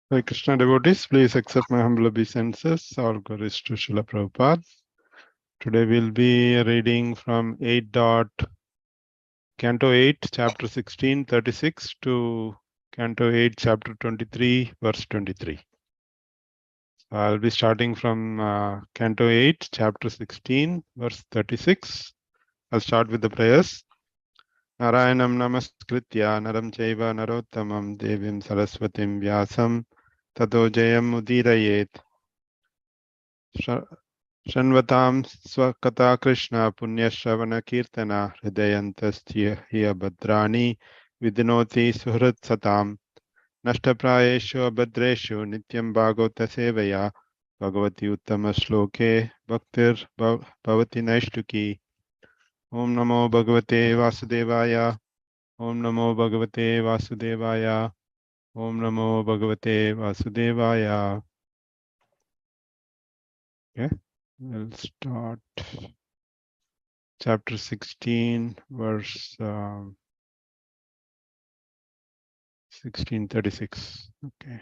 Hare Krishna devotees, please accept my humble obeisances. All glories to Srila Prabhupada. Today we'll be reading from Canto 8, chapter 16, 36 to Canto 8, chapter 23, verse 23. I'll be starting from Canto 8, chapter 16, verse 36. I'll start with the prayers. Narayanam namaskritya naram chaiva narottamam devim saraswatim vyasam tato jayam udirayet. Shanvatam Swakata Krishna Punyashravana Kirtana Hridayantastya Hiya Bhadrani Vidinoti Suhrit Satam Nashtaprayeshu Abhadreshu Nityam Bhagavata Sevaya Bhagavati Uttama Shloke Bhaktir Bhavati Naishtuki. Om Namo Bhagavate Vasudevaya. Om Namo Bhagavate Vasudevaya. Om Namo Bhagavate Vasudevaya. Okay, we'll start. Chapter 16, verse 1636. Okay.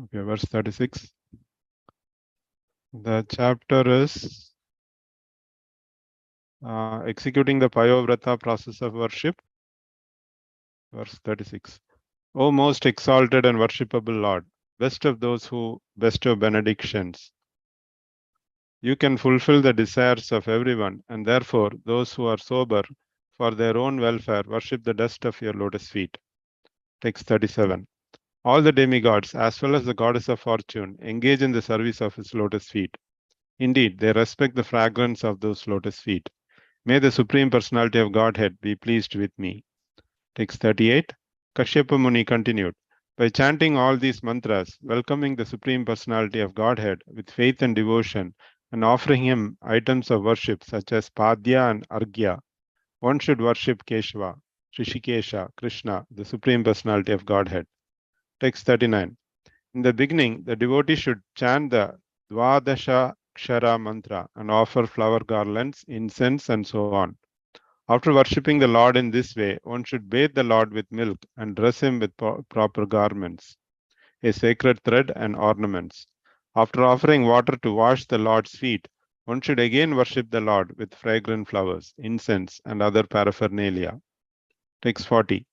Okay, verse 36. The chapter is executing the Payovrata process of worship. Verse 36. O most exalted and worshipable Lord, best of those who bestow benedictions, you can fulfill the desires of everyone, and therefore those who are sober for their own welfare worship the dust of your lotus feet. Text 37. All the demigods, as well as the goddess of fortune, engage in the service of his lotus feet. Indeed, they respect the fragrance of those lotus feet. May the Supreme Personality of Godhead be pleased with me. Text 38. Kashyapa Muni continued. By chanting all these mantras, welcoming the Supreme Personality of Godhead with faith and devotion, and offering him items of worship such as Padya and Arghya, one should worship Keshava, Rishikesha, Krishna, the Supreme Personality of Godhead. Text 39. In the beginning, the devotee should chant the Dvadasha Kshara mantra and offer flower garlands, incense, and so on. After worshipping the Lord in this way, one should bathe the Lord with milk and dress him with proper garments, a sacred thread, and ornaments. After offering water to wash the Lord's feet, one should again worship the Lord with fragrant flowers, incense, and other paraphernalia. Text 40.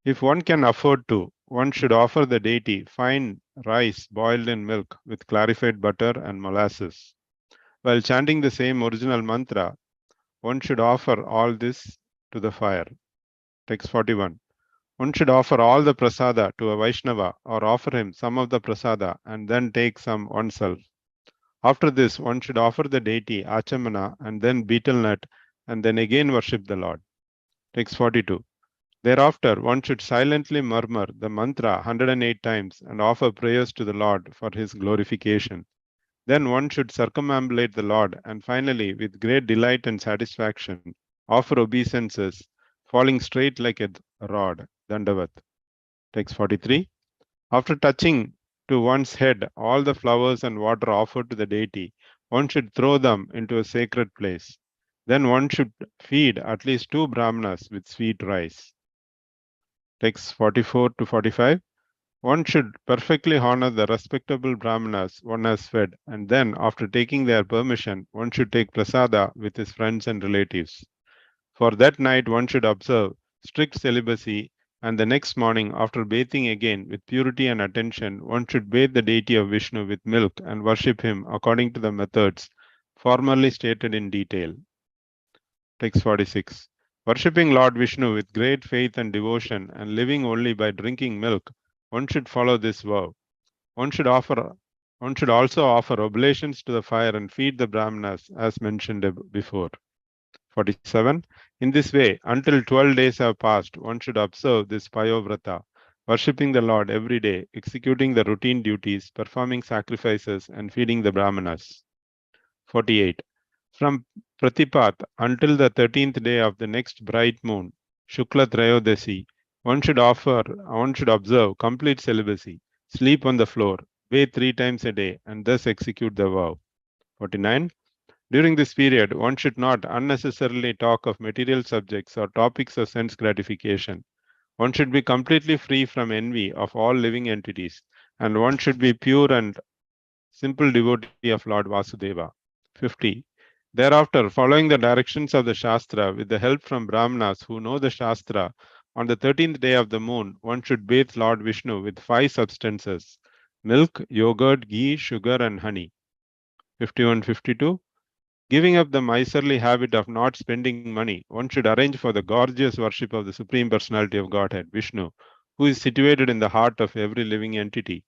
If one can afford to, one should offer the deity fine rice boiled in milk with clarified butter and molasses. While chanting the same original mantra, one should offer all this to the fire. Text 41. One should offer all the prasada to a Vaishnava or offer him some of the prasada and then take some oneself. After this, one should offer the deity achamana and then betel nut and then again worship the Lord. Text 42. Thereafter, one should silently murmur the mantra 108 times and offer prayers to the Lord for his glorification. Then one should circumambulate the Lord and finally, with great delight and satisfaction, offer obeisances, falling straight like a rod, Dandavat. Text 43. After touching to one's head all the flowers and water offered to the deity, one should throw them into a sacred place. Then one should feed at least 2 brahmanas with sweet rice. Text 44 to 45. One should perfectly honor the respectable brahmanas one has fed, and then, after taking their permission, one should take prasada with his friends and relatives. For that night, one should observe strict celibacy, and the next morning, after bathing again with purity and attention, one should bathe the deity of Vishnu with milk and worship him according to the methods formerly stated in detail. Text 46. Worshipping Lord Vishnu with great faith and devotion and living only by drinking milk, one should follow this vow. One should also offer oblations to the fire and feed the brahmanas as mentioned before. 47. In this way, until 12 days have passed, one should observe this Payovrata, worshipping the Lord every day, executing the routine duties, performing sacrifices, and feeding the brahmanas. 48. From Pratipat until the 13th day of the next bright moon, Shukla Trayodasi, one should observe complete celibacy, sleep on the floor, bathe 3 times a day, and thus execute the vow. 49. During this period, one should not unnecessarily talk of material subjects or topics of sense gratification. One should be completely free from envy of all living entities, and one should be pure and simple devotee of Lord Vasudeva. 50. Thereafter, following the directions of the Shastra with the help from Brahmanas who know the Shastra, on the 13th day of the moon, one should bathe Lord Vishnu with 5 substances: milk, yogurt, ghee, sugar, and honey. 51-52. Giving up the miserly habit of not spending money, one should arrange for the gorgeous worship of the Supreme Personality of Godhead, Vishnu, who is situated in the heart of every living entity.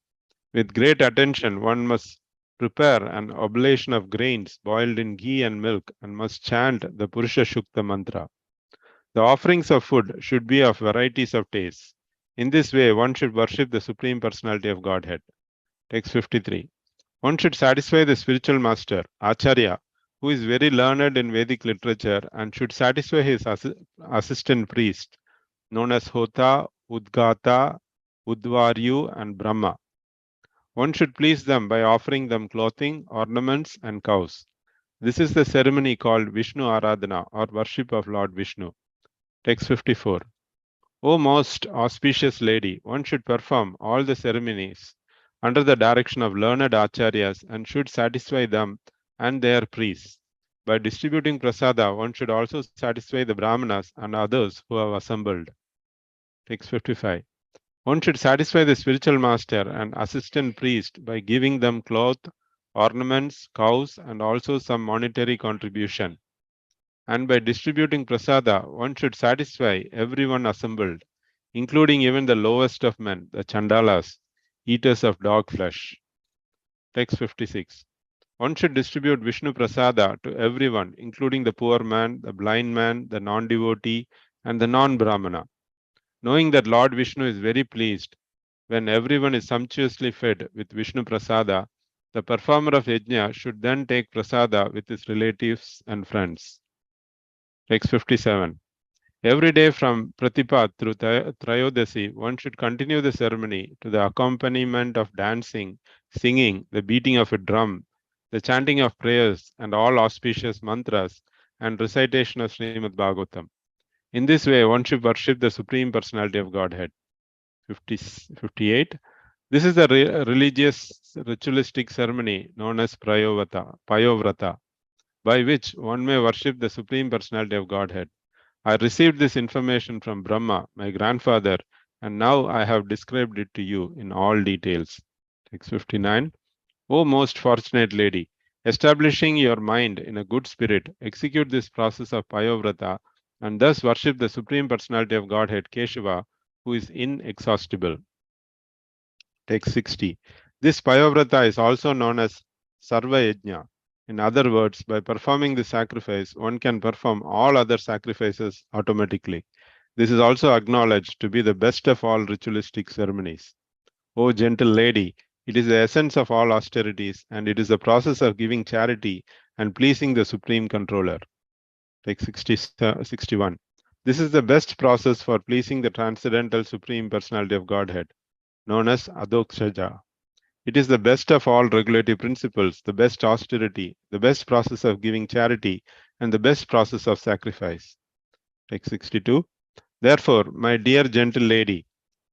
With great attention, one must prepare an oblation of grains boiled in ghee and milk and must chant the Purusha Shukta mantra. The offerings of food should be of varieties of tastes. In this way, one should worship the Supreme Personality of Godhead. Text 53. One should satisfy the spiritual master, Acharya, who is very learned in Vedic literature, and should satisfy his assistant priest, known as Hota, Udgata, Udvaryu, and Brahma. One should please them by offering them clothing, ornaments, and cows. This is the ceremony called Vishnu Aradhana, or worship of Lord Vishnu. Text 54. O most auspicious lady, one should perform all the ceremonies under the direction of learned acharyas and should satisfy them and their priests. By distributing prasada, one should also satisfy the brahmanas and others who have assembled. Text 55. One should satisfy the spiritual master and assistant priest by giving them cloth, ornaments, cows, and also some monetary contribution. And by distributing prasada, one should satisfy everyone assembled, including even the lowest of men, the chandalas, eaters of dog flesh. Text 56. One should distribute Vishnu prasada to everyone, including the poor man, the blind man, the non-devotee, and the non-brahmana. Knowing that Lord Vishnu is very pleased when everyone is sumptuously fed with Vishnu prasada, the performer of Yajna should then take prasada with his relatives and friends. Text 57. Every day from Pratipat through Trayodasi, one should continue the ceremony to the accompaniment of dancing, singing, the beating of a drum, the chanting of prayers, and all auspicious mantras, and recitation of Srimad Bhagavatam. In this way, one should worship the Supreme Personality of Godhead. 58. This is the religious ritualistic ceremony known as Payovrata, by which one may worship the Supreme Personality of Godhead. I received this information from Brahma, my grandfather, and now I have described it to you in all details. Text 59. O most fortunate lady, establishing your mind in a good spirit, execute this process of Payovrata and thus worship the Supreme Personality of Godhead, Keshava, who is inexhaustible. Text 60. This Payovrata is also known as Sarva Yajna. In other words, by performing the sacrifice, one can perform all other sacrifices automatically. This is also acknowledged to be the best of all ritualistic ceremonies. O gentle lady, it is the essence of all austerities, and it is the process of giving charity and pleasing the Supreme Controller. Text 61. This is the best process for pleasing the Transcendental Supreme Personality of Godhead, known as Adokshaja. It is the best of all regulative principles, the best austerity, the best process of giving charity, and the best process of sacrifice. Text 62. Therefore, my dear gentle lady,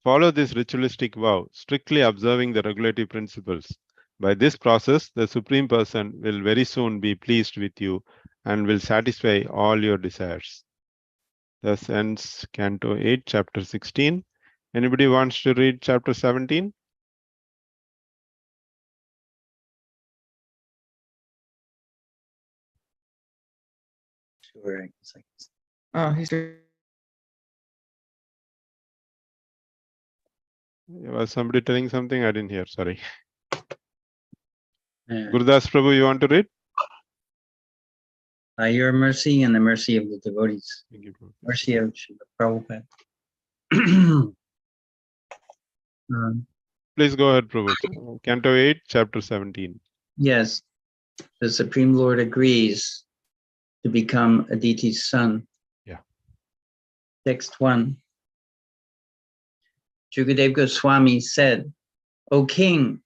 follow this ritualistic vow, strictly observing the regulative principles. By this process, the Supreme Person will very soon be pleased with you and will satisfy all your desires. Thus ends Canto 8, Chapter 16. Anybody wants to read Chapter 17? Sure. Was somebody telling something? I didn't hear. Sorry. Gurudas Prabhu, you want to read? Your mercy and the mercy of the devotees. Thank you, Mercy of Prabhupada. Please go ahead, Prabhu. Canto 8, Chapter 17. Yes, the Supreme Lord agrees to become Aditi's son. Yeah. Text 1. Jugadev Goswami said, O king,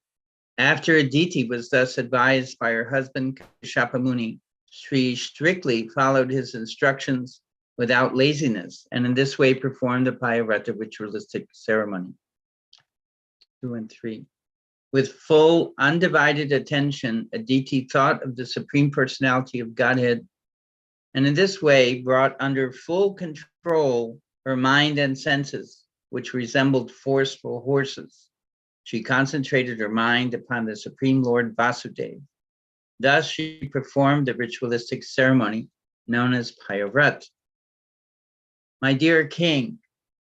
after Aditi was thus advised by her husband Kashyapa Muni, she strictly followed his instructions without laziness, and in this way performed the Payavrata ritualistic ceremony. 2 and 3. With full, undivided attention, Aditi thought of the Supreme Personality of Godhead, and in this way brought under full control her mind and senses, which resembled forceful horses. She concentrated her mind upon the Supreme Lord Vasudeva. Thus she performed the ritualistic ceremony known as Payavrat. My dear king,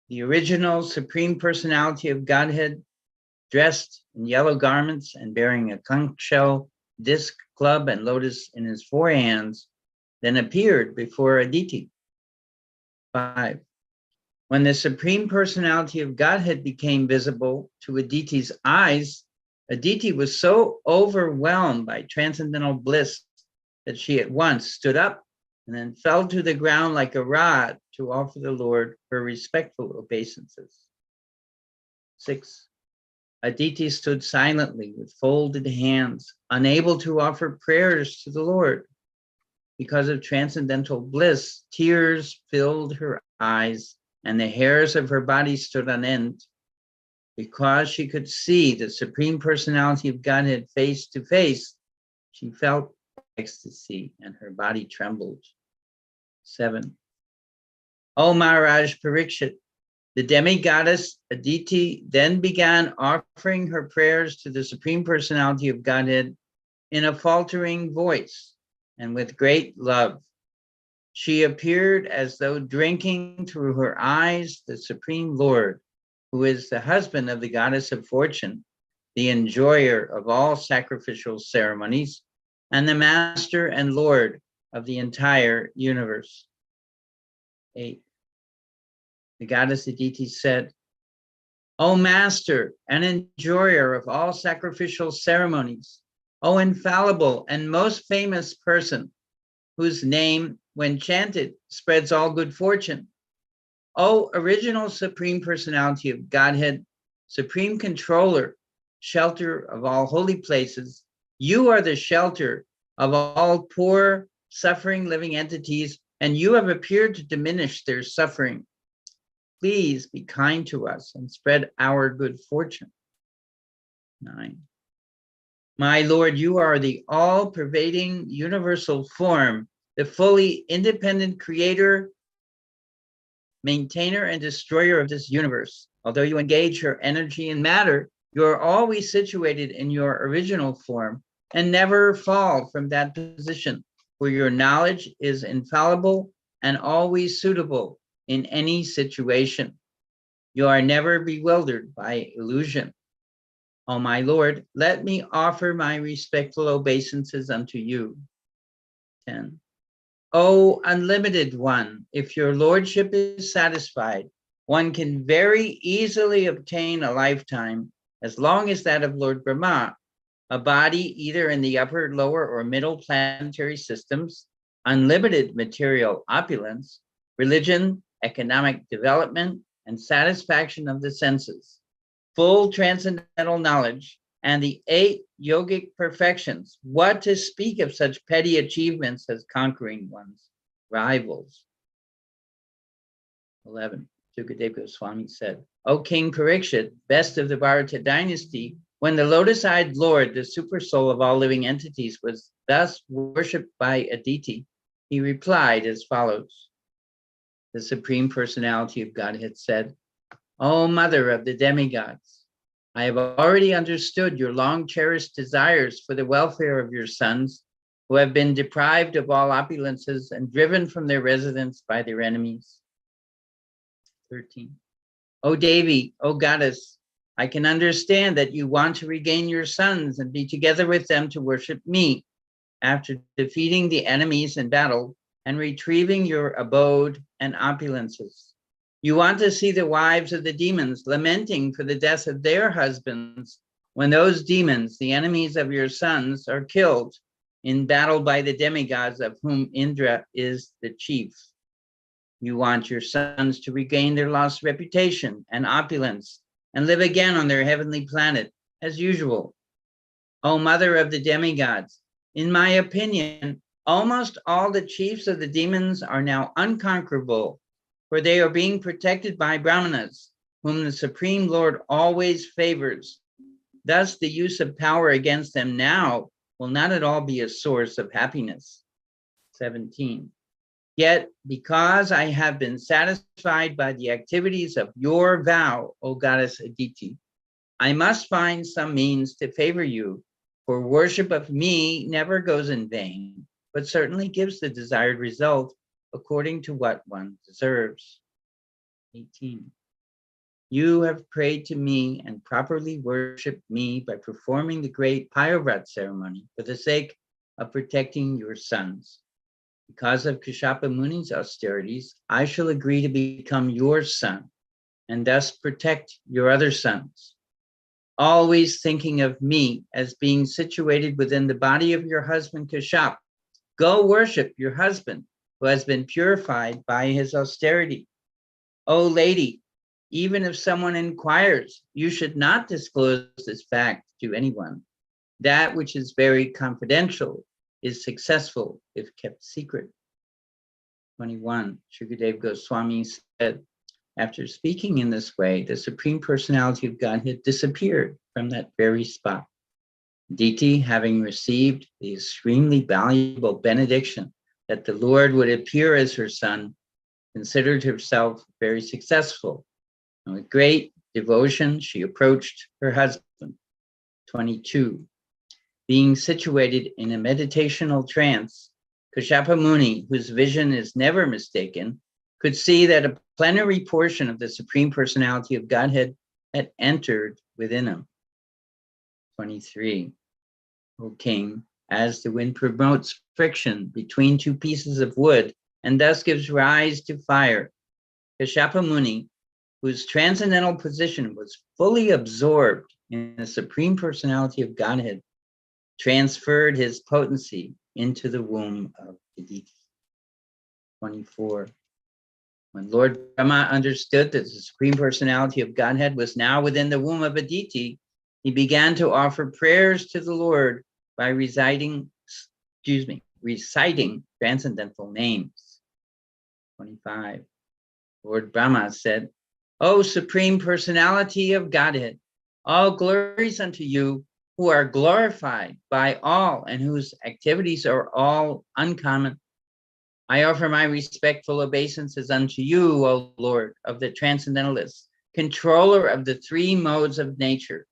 the original Supreme Personality of Godhead, dressed in yellow garments and bearing a conch shell, disc, club, and lotus in his four hands, then appeared before Aditi. 5. When the Supreme Personality of Godhead became visible to Aditi's eyes, Aditi was so overwhelmed by transcendental bliss that she at once stood up and then fell to the ground like a rod to offer the Lord her respectful obeisances. 6. Aditi stood silently with folded hands, unable to offer prayers to the Lord. Because of transcendental bliss, tears filled her eyes and the hairs of her body stood on end. Because she could see the Supreme Personality of Godhead face to face, she felt ecstasy and her body trembled. 7. O Maharaj Parikshit, the demigoddess Aditi then began offering her prayers to the Supreme Personality of Godhead in a faltering voice and with great love. She appeared as though drinking through her eyes the Supreme Lord, who is the husband of the goddess of fortune, the enjoyer of all sacrificial ceremonies, and the master and lord of the entire universe. 8. The goddess Aditi said, O master and enjoyer of all sacrificial ceremonies, O infallible and most famous person, whose name, when chanted, spreads all good fortune, O original Supreme Personality of Godhead, Supreme Controller, shelter of all holy places, you are the shelter of all poor, suffering living entities, and you have appeared to diminish their suffering. Please be kind to us and spread our good fortune. 9. My Lord, you are the all-pervading universal form, the fully independent creator, maintainer, and destroyer of this universe. Although you engage your energy in matter, you are always situated in your original form and never fall from that position, where your knowledge is infallible and always suitable in any situation. You are never bewildered by illusion. O my Lord, let me offer my respectful obeisances unto you. 10. O unlimited one, if your lordship is satisfied, one can very easily obtain a lifetime as long as that of Lord Brahma, a body either in the upper, lower, or middle planetary systems, unlimited material opulence, religion, economic development, and satisfaction of the senses, full transcendental knowledge, and the 8 yogic perfections. What to speak of such petty achievements as conquering one's rivals? 11. Sukadeva Goswami said, O King Parikshit, best of the Bharata dynasty, when the lotus-eyed Lord, the super soul of all living entities, was thus worshipped by Aditi, he replied as follows. The Supreme Personality of Godhead said, O Mother of the demigods, I have already understood your long-cherished desires for the welfare of your sons, who have been deprived of all opulences and driven from their residence by their enemies. 13. O Devi, O Goddess, I can understand that you want to regain your sons and be together with them to worship me, after defeating the enemies in battle and retrieving your abode and opulences. You want to see the wives of the demons lamenting for the death of their husbands when those demons, the enemies of your sons, are killed in battle by the demigods, of whom Indra is the chief. You want your sons to regain their lost reputation and opulence and live again on their heavenly planet as usual. O Mother of the demigods, in my opinion, Almost all the chiefs of the demons are now unconquerable, for they are being protected by Brahmanas, whom the Supreme Lord always favors. Thus, the use of power against them now will not at all be a source of happiness. 17. Yet, because I have been satisfied by the activities of your vow, O goddess Aditi, I must find some means to favor you, for worship of me never goes in vain, but certainly gives the desired result according to what one deserves. 18. You have prayed to me and properly worshipped me by performing the great Payavrat ceremony for the sake of protecting your sons. Because of Kashyapa Muni's austerities, I shall agree to become your son and thus protect your other sons. Always thinking of me as being situated within the body of your husband Kashyap, go worship your husband who has been purified by his austerity. O lady, even if someone inquires, you should not disclose this fact to anyone. That which is very confidential is successful if kept secret. 21. Shukadev Goswami said, after speaking in this way, the Supreme Personality of Godhead disappeared from that very spot. Diti, having received the extremely valuable benediction that the Lord would appear as her son, considered herself very successful. And with great devotion, she approached her husband. 22. Being situated in a meditational trance, Kashyapa Muni, whose vision is never mistaken, could see that a plenary portion of the Supreme Personality of Godhead had entered within him. 23. O king, as the wind promotes friction between two pieces of wood and thus gives rise to fire, Kashyapa Muni, whose transcendental position was fully absorbed in the Supreme Personality of Godhead, transferred his potency into the womb of Aditi. 24. When Lord Brahma understood that the Supreme Personality of Godhead was now within the womb of Aditi, he began to offer prayers to the Lord by reciting transcendental names. 25. Lord Brahma said, O Supreme Personality of Godhead, all glories unto you, who are glorified by all and whose activities are all uncommon. I offer my respectful obeisances unto you, O Lord of the Transcendentalists, controller of the three modes of nature.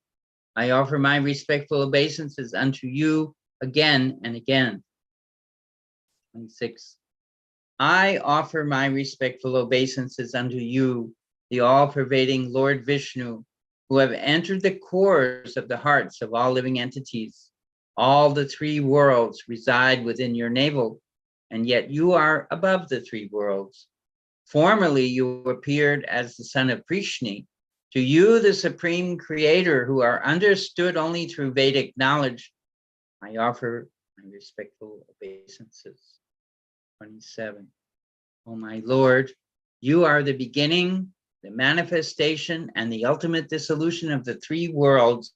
I offer my respectful obeisances unto you again and again. 26. I offer my respectful obeisances unto you, the all-pervading Lord Vishnu, who have entered the cores of the hearts of all living entities. All the three worlds reside within your navel, and yet you are above the three worlds. Formerly, you appeared as the son of Prishni. To you, the Supreme Creator, who are understood only through Vedic knowledge, I offer my respectful obeisances. 27. O my Lord, you are the beginning, the manifestation, and the ultimate dissolution of the three worlds,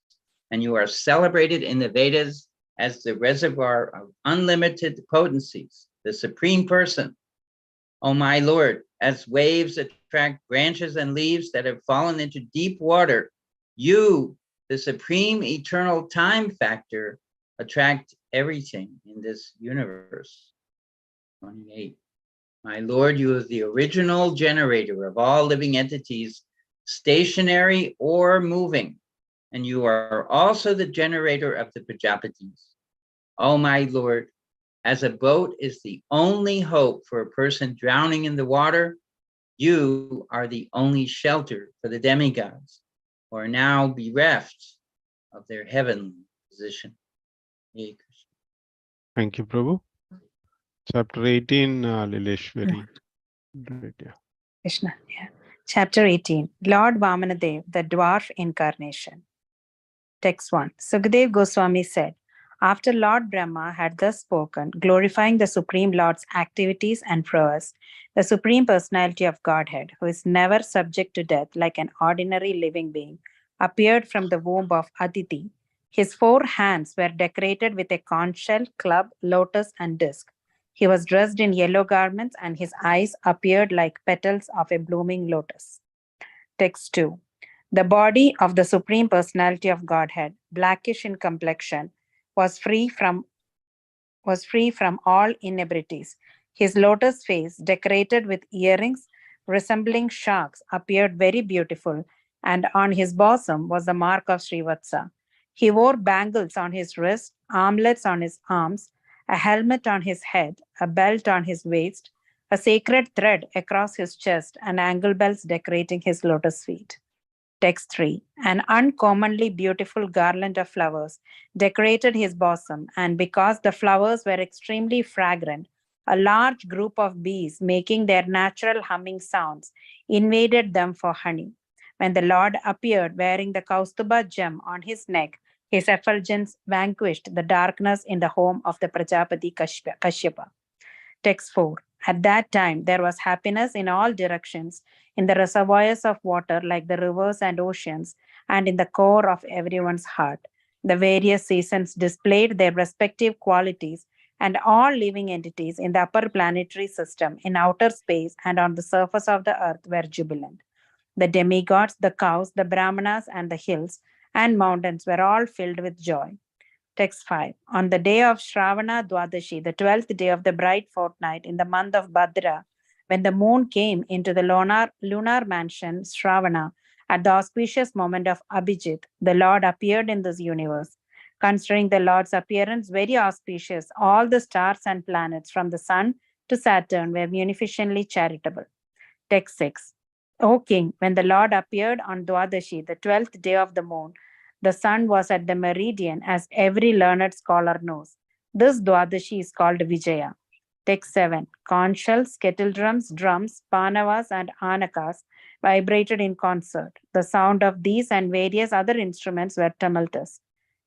and you are celebrated in the Vedas as the reservoir of unlimited potencies, the Supreme Person. O my Lord, as waves attract branches and leaves that have fallen into deep water, you, the Supreme Eternal Time Factor, attract everything in this universe. 28. My Lord, you are the original generator of all living entities, stationary or moving, and you are also the generator of the Prajapatis. O my Lord, as a boat is the only hope for a person drowning in the water, you are the only shelter for the demigods, who are now bereft of their heavenly position. Thank you, Prabhu. Chapter 18, Lileshwari. Right, yeah. Krishna, yeah. Chapter 18, Lord Vamanadev, the dwarf incarnation. Text 1. Sukadev Goswami said, after Lord Brahma had thus spoken, glorifying the Supreme Lord's activities and prowess, the Supreme Personality of Godhead, who is never subject to death like an ordinary living being, appeared from the womb of Aditi. His 4 hands were decorated with a conch shell, club, lotus, and disc. He was dressed in yellow garments, and his eyes appeared like petals of a blooming lotus. Text 2. The body of the Supreme Personality of Godhead, blackish in complexion, was free from all inebrities. His lotus face, decorated with earrings resembling sharks, appeared very beautiful, and on his bosom was the mark of Srivatsa. He wore bangles on his wrists, armlets on his arms, a helmet on his head, a belt on his waist, a sacred thread across his chest, and angle bells decorating his lotus feet. Text 3. An uncommonly beautiful garland of flowers decorated his bosom, and because the flowers were extremely fragrant, a large group of bees, making their natural humming sounds, invaded them for honey. When the Lord appeared wearing the Kaustuba gem on his neck, his effulgence vanquished the darkness in the home of the Prajapati Kashyapa. Text 4. At that time, there was happiness in all directions, in the reservoirs of water like the rivers and oceans, and in the core of everyone's heart. The various seasons displayed their respective qualities, and all living entities in the upper planetary system, in outer space, and on the surface of the earth were jubilant. The demigods, the cows, the brahmanas, and the hills and mountains were all filled with joy. Text 5. On the day of Shravana Dwadashi, the 12th day of the bright fortnight in the month of Bhadra, when the moon came into the lunar mansion Shravana at the auspicious moment of Abhijit, the Lord appeared in this universe. Considering the Lord's appearance very auspicious, all the stars and planets from the sun to Saturn were munificently charitable. Text 6. O king, when the Lord appeared on Dwadashi, the 12th day of the moon, the sun was at the meridian, as every learned scholar knows. This Dwadashi is called Vijaya. Text 7. Conch shells, kettle drums, drums, panavas, and anakas vibrated in concert. The sound of these and various other instruments were tumultuous.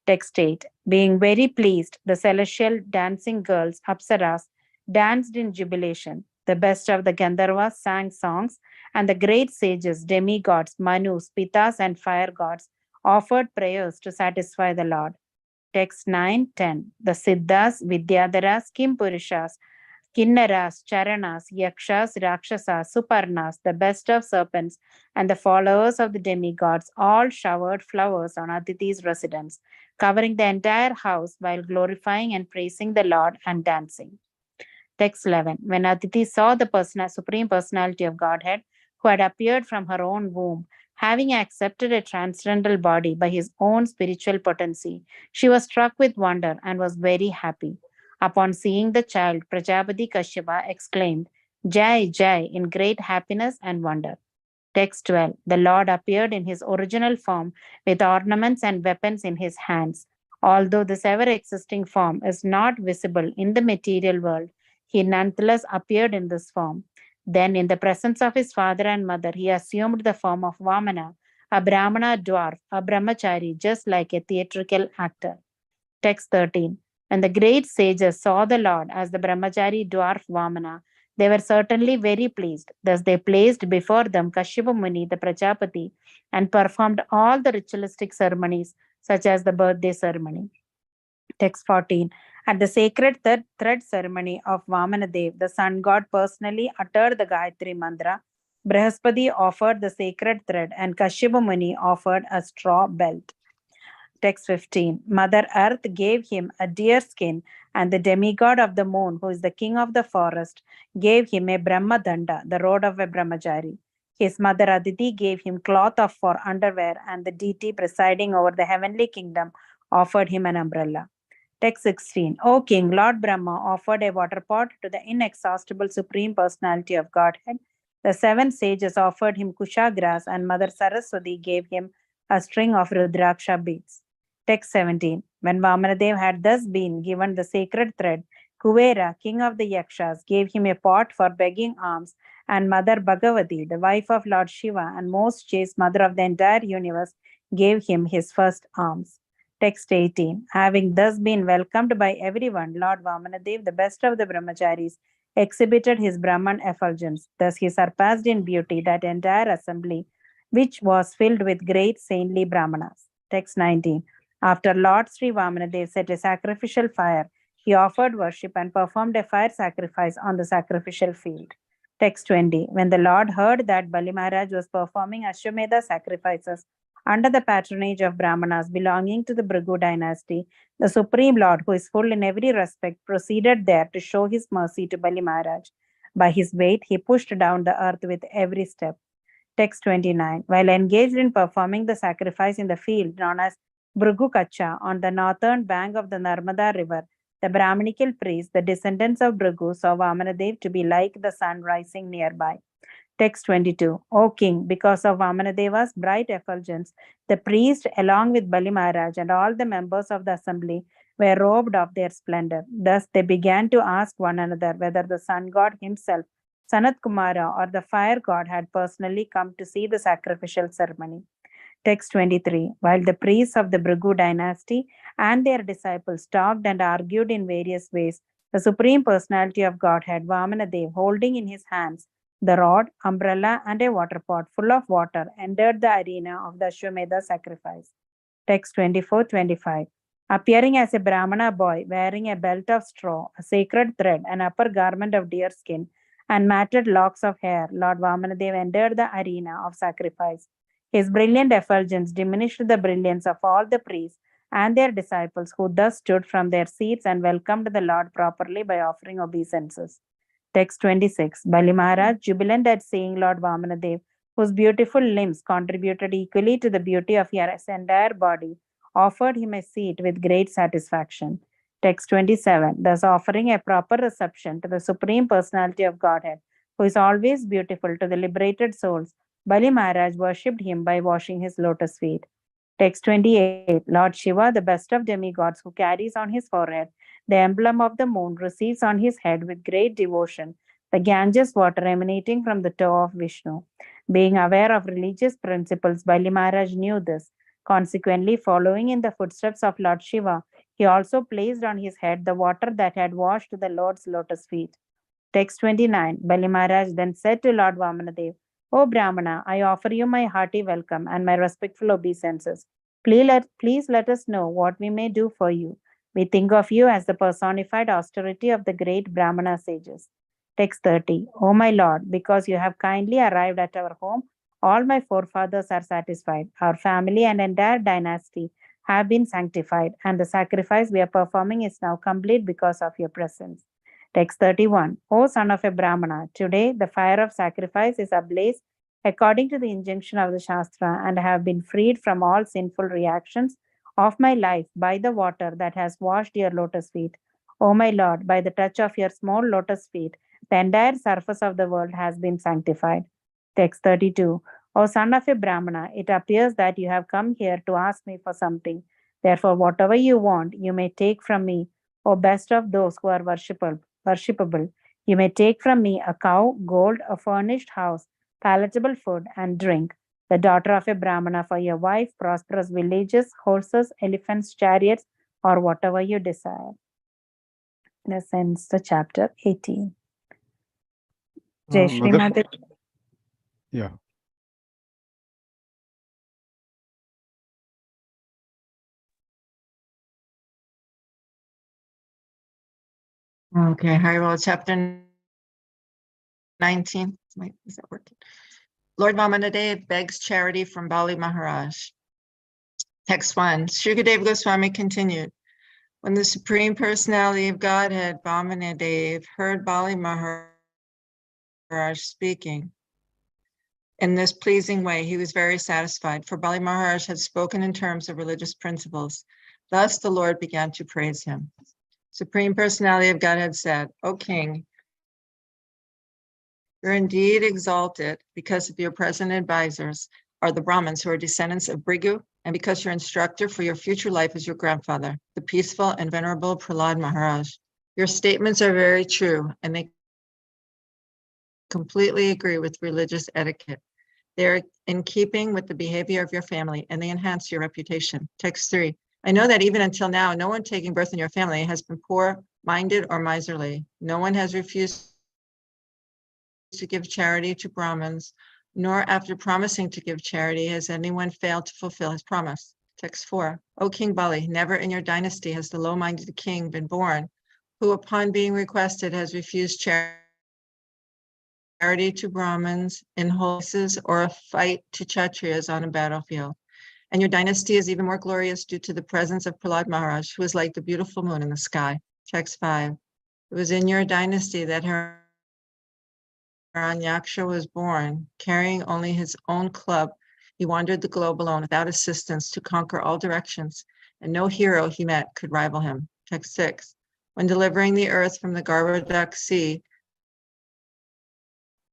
Text 8. Being very pleased, the celestial dancing girls, Apsaras, danced in jubilation. The best of the Gandharvas sang songs, and the great sages, demigods, Manus, Pitas, and fire gods offered prayers to satisfy the Lord. Text 9-10. The Siddhas, Vidyadharas, Kimpurishas, Kinnaras, Charanas, Yakshas, Rakshasas, Suparnas, the best of serpents, and the followers of the demigods all showered flowers on Aditi's residence, covering the entire house while glorifying and praising the Lord and dancing. Text 11. When Aditi saw the Supreme Personality of Godhead, who had appeared from her own womb, having accepted a transcendental body by his own spiritual potency, she was struck with wonder and was very happy. Upon seeing the child, Prajapati Kashyapa exclaimed, Jai, Jai, in great happiness and wonder. Text 12. The Lord appeared in his original form with ornaments and weapons in his hands. Although this ever-existing form is not visible in the material world, he nonetheless appeared in this form. Then, in the presence of his father and mother, he assumed the form of Vamana, a Brahmana dwarf, a brahmachari, just like a theatrical actor. Text 13. When the great sages saw the Lord as the brahmachari dwarf Vamana, they were certainly very pleased. Thus they placed before them Kashyapa Muni, the Prajapati, and performed all the ritualistic ceremonies, such as the birthday ceremony. Text 14. At the sacred thread ceremony of Vamanadev, the sun god personally uttered the Gayatri mantra. Brihaspati offered the sacred thread, and Kashyapa Muni offered a straw belt. Text 15. Mother Earth gave him a deer skin, and the demigod of the moon, who is the king of the forest, gave him a Brahma Danda, the rod of a brahmachari. His mother Aditi gave him cloth for underwear, and the deity presiding over the heavenly kingdom offered him an umbrella. Text 16. O king, Lord Brahma offered a water pot to the inexhaustible Supreme Personality of Godhead. The 7 sages offered him kusha grass, and Mother Saraswati gave him a string of Rudraksha beads. Text 17. When Vamanadev had thus been given the sacred thread, Kuvera, king of the Yakshas, gave him a pot for begging alms, and Mother Bhagavati, the wife of Lord Shiva and most chaste mother of the entire universe, gave him his first alms. Text 18. Having thus been welcomed by everyone, Lord Vamanadev, the best of the brahmacharis, exhibited his Brahman effulgence. Thus he surpassed in beauty that entire assembly, which was filled with great saintly brahmanas. Text 19. After Lord Sri Vamanadev set a sacrificial fire, he offered worship and performed a fire sacrifice on the sacrificial field. Text 20. When the Lord heard that Bali Maharaj was performing Ashwamedha sacrifices under the patronage of Brahmanas belonging to the Bhrigu dynasty, the Supreme Lord, who is full in every respect, proceeded there to show his mercy to Bali Maharaj. By his weight, he pushed down the earth with every step. Text 29. While engaged in performing the sacrifice in the field known as Bhrigu Kacha on the northern bank of the Narmada river, the Brahminical priests, the descendants of Bhrigu, saw Vamanadev to be like the sun rising nearby. Text 22. O king, because of Vamanadeva's bright effulgence, the priest, along with Bali Maharaj and all the members of the assembly, were robed of their splendor. Thus they began to ask one another whether the sun god himself, Sanat Kumara, or the fire god had personally come to see the sacrificial ceremony. Text 23. While the priests of the Bhrigu dynasty and their disciples talked and argued in various ways, the Supreme Personality of Godhead, Vamanadev, holding in his hands the rod, umbrella, and a water pot full of water, entered the arena of the Ashwamedha sacrifice. Text 24-25. Appearing as a Brahmana boy, wearing a belt of straw, a sacred thread, an upper garment of deer skin, and matted locks of hair, Lord Vamanadev entered the arena of sacrifice. His brilliant effulgence diminished the brilliance of all the priests and their disciples, who thus stood from their seats and welcomed the Lord properly by offering obeisances. Text 26. Bali Maharaj, jubilant at seeing Lord Vamanadev, whose beautiful limbs contributed equally to the beauty of his entire body, offered him a seat with great satisfaction. Text 27. Thus offering a proper reception to the Supreme Personality of Godhead, who is always beautiful to the liberated souls, Bali Maharaj worshipped him by washing his lotus feet. Text 28. Lord Shiva, the best of demigods, who carries on his forehead the emblem of the moon, receives on his head with great devotion the Ganges water emanating from the toe of Vishnu. Being aware of religious principles, Bali Maharaj knew this. Consequently, following in the footsteps of Lord Shiva, he also placed on his head the water that had washed the Lord's lotus feet. Text 29. Bali Maharaj then said to Lord Vamanadev, O Brahmana, I offer you my hearty welcome and my respectful obeisances. Please let us know what we may do for you. We think of you as the personified austerity of the great Brahmana sages. Text 30. O my Lord, because you have kindly arrived at our home, all my forefathers are satisfied. Our family and entire dynasty have been sanctified, and the sacrifice we are performing is now complete because of your presence. Text 31. O son of a Brahmana, today the fire of sacrifice is ablaze according to the injunction of the Shastra, and I have been freed from all sinful reactions of my life by the water that has washed your lotus feet. O my Lord, by the touch of your small lotus feet, the entire surface of the world has been sanctified. Text 32. O son of a Brahmana, it appears that you have come here to ask me for something. Therefore, whatever you want, you may take from me, O best of those who are worshipable. You may take from me a cow, gold, a furnished house, palatable food, and drink, the daughter of a Brahmana for your wife, prosperous villages, horses, elephants, chariots, or whatever you desire. This ends the chapter 18. Jai Shri Mother, Mother. yeah. Okay, Haribol, chapter 19. Is that working? Lord Vamanadev begs charity from Bali Maharaj. Text 1. Shukadev Goswami continued. When the Supreme Personality of Godhead, Vamanadev, heard Bali Maharaj speaking in this pleasing way, he was very satisfied, for Bali Maharaj had spoken in terms of religious principles. Thus the Lord began to praise him. Supreme Personality of Godhead said, O king, you're indeed exalted because of your present advisors are the Brahmins who are descendants of Bhrigu, and because your instructor for your future life is your grandfather, the peaceful and venerable Prahlad Maharaj. Your statements are very true, and they completely agree with religious etiquette. They are in keeping with the behavior of your family, and they enhance your reputation. Text 3. I know that even until now, no one taking birth in your family has been poor-minded or miserly. No one has refused to give charity to Brahmins, nor after promising to give charity has anyone failed to fulfill his promise. Text 4. O King Bali, never in your dynasty has the low-minded king been born who upon being requested has refused charity to Brahmins in horses or a fight to Kshatriyas on a battlefield. And your dynasty is even more glorious due to the presence of Prahlad Maharaj, who is like the beautiful moon in the sky. Text 5. It was in your dynasty that Hiranyaksha was born. Carrying only his own club, he wandered the globe alone without assistance to conquer all directions, and no hero he met could rival him. Text 6. When delivering the earth from the Garbhodak sea,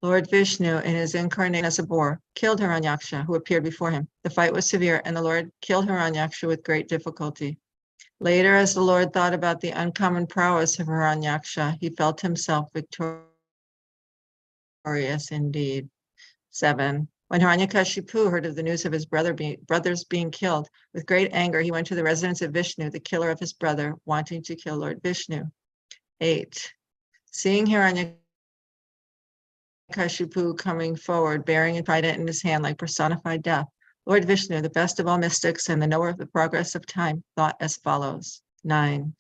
Lord Vishnu, in his incarnation as a boar, killed Hiranyaksha, who appeared before him. The fight was severe, and the Lord killed Hiranyaksha with great difficulty. Later, as the Lord thought about the uncommon prowess of Hiranyaksha, he felt himself victorious indeed. 7. When Hiranyakashipu heard of the news of his brothers being killed, with great anger, he went to the residence of Vishnu, the killer of his brother, wanting to kill Lord Vishnu. 8. Seeing Hiranyakashipu coming forward, bearing a trident in his hand like personified death, Lord Vishnu, the best of all mystics and the knower of the progress of time, thought as follows. 9.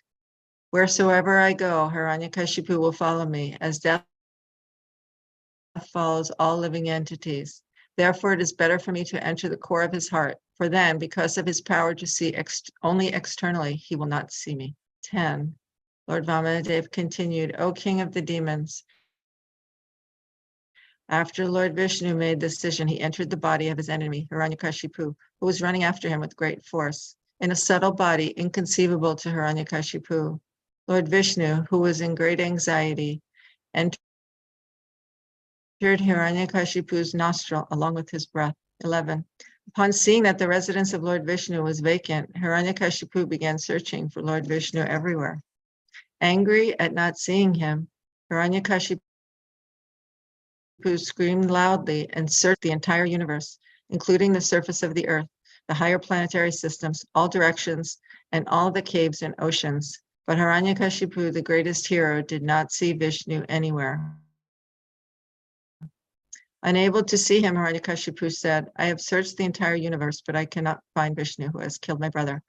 Wheresoever I go, Hiranyakashipu will follow me, as death follows all living entities. Therefore, it is better for me to enter the core of his heart, for then, because of his power to see only externally, he will not see me. 10. Lord Vamanadev continued, O king of the demons, after Lord Vishnu made the decision, he entered the body of his enemy, Hiranyakashipu, who was running after him with great force. In a subtle body, inconceivable to Hiranyakashipu, Lord Vishnu, who was in great anxiety, entered Hiranyakashipu's nostril along with his breath. 11. Upon seeing that the residence of Lord Vishnu was vacant, Hiranyakashipu began searching for Lord Vishnu everywhere. Angry at not seeing him, Hiranyakashipu screamed loudly and searched the entire universe, including the surface of the earth, the higher planetary systems, all directions, and all the caves and oceans. But Hiranyakashipu, the greatest hero, did not see Vishnu anywhere. Unable to see him, Hiranyakashipu said, I have searched the entire universe, but I cannot find Vishnu, who has killed my brother.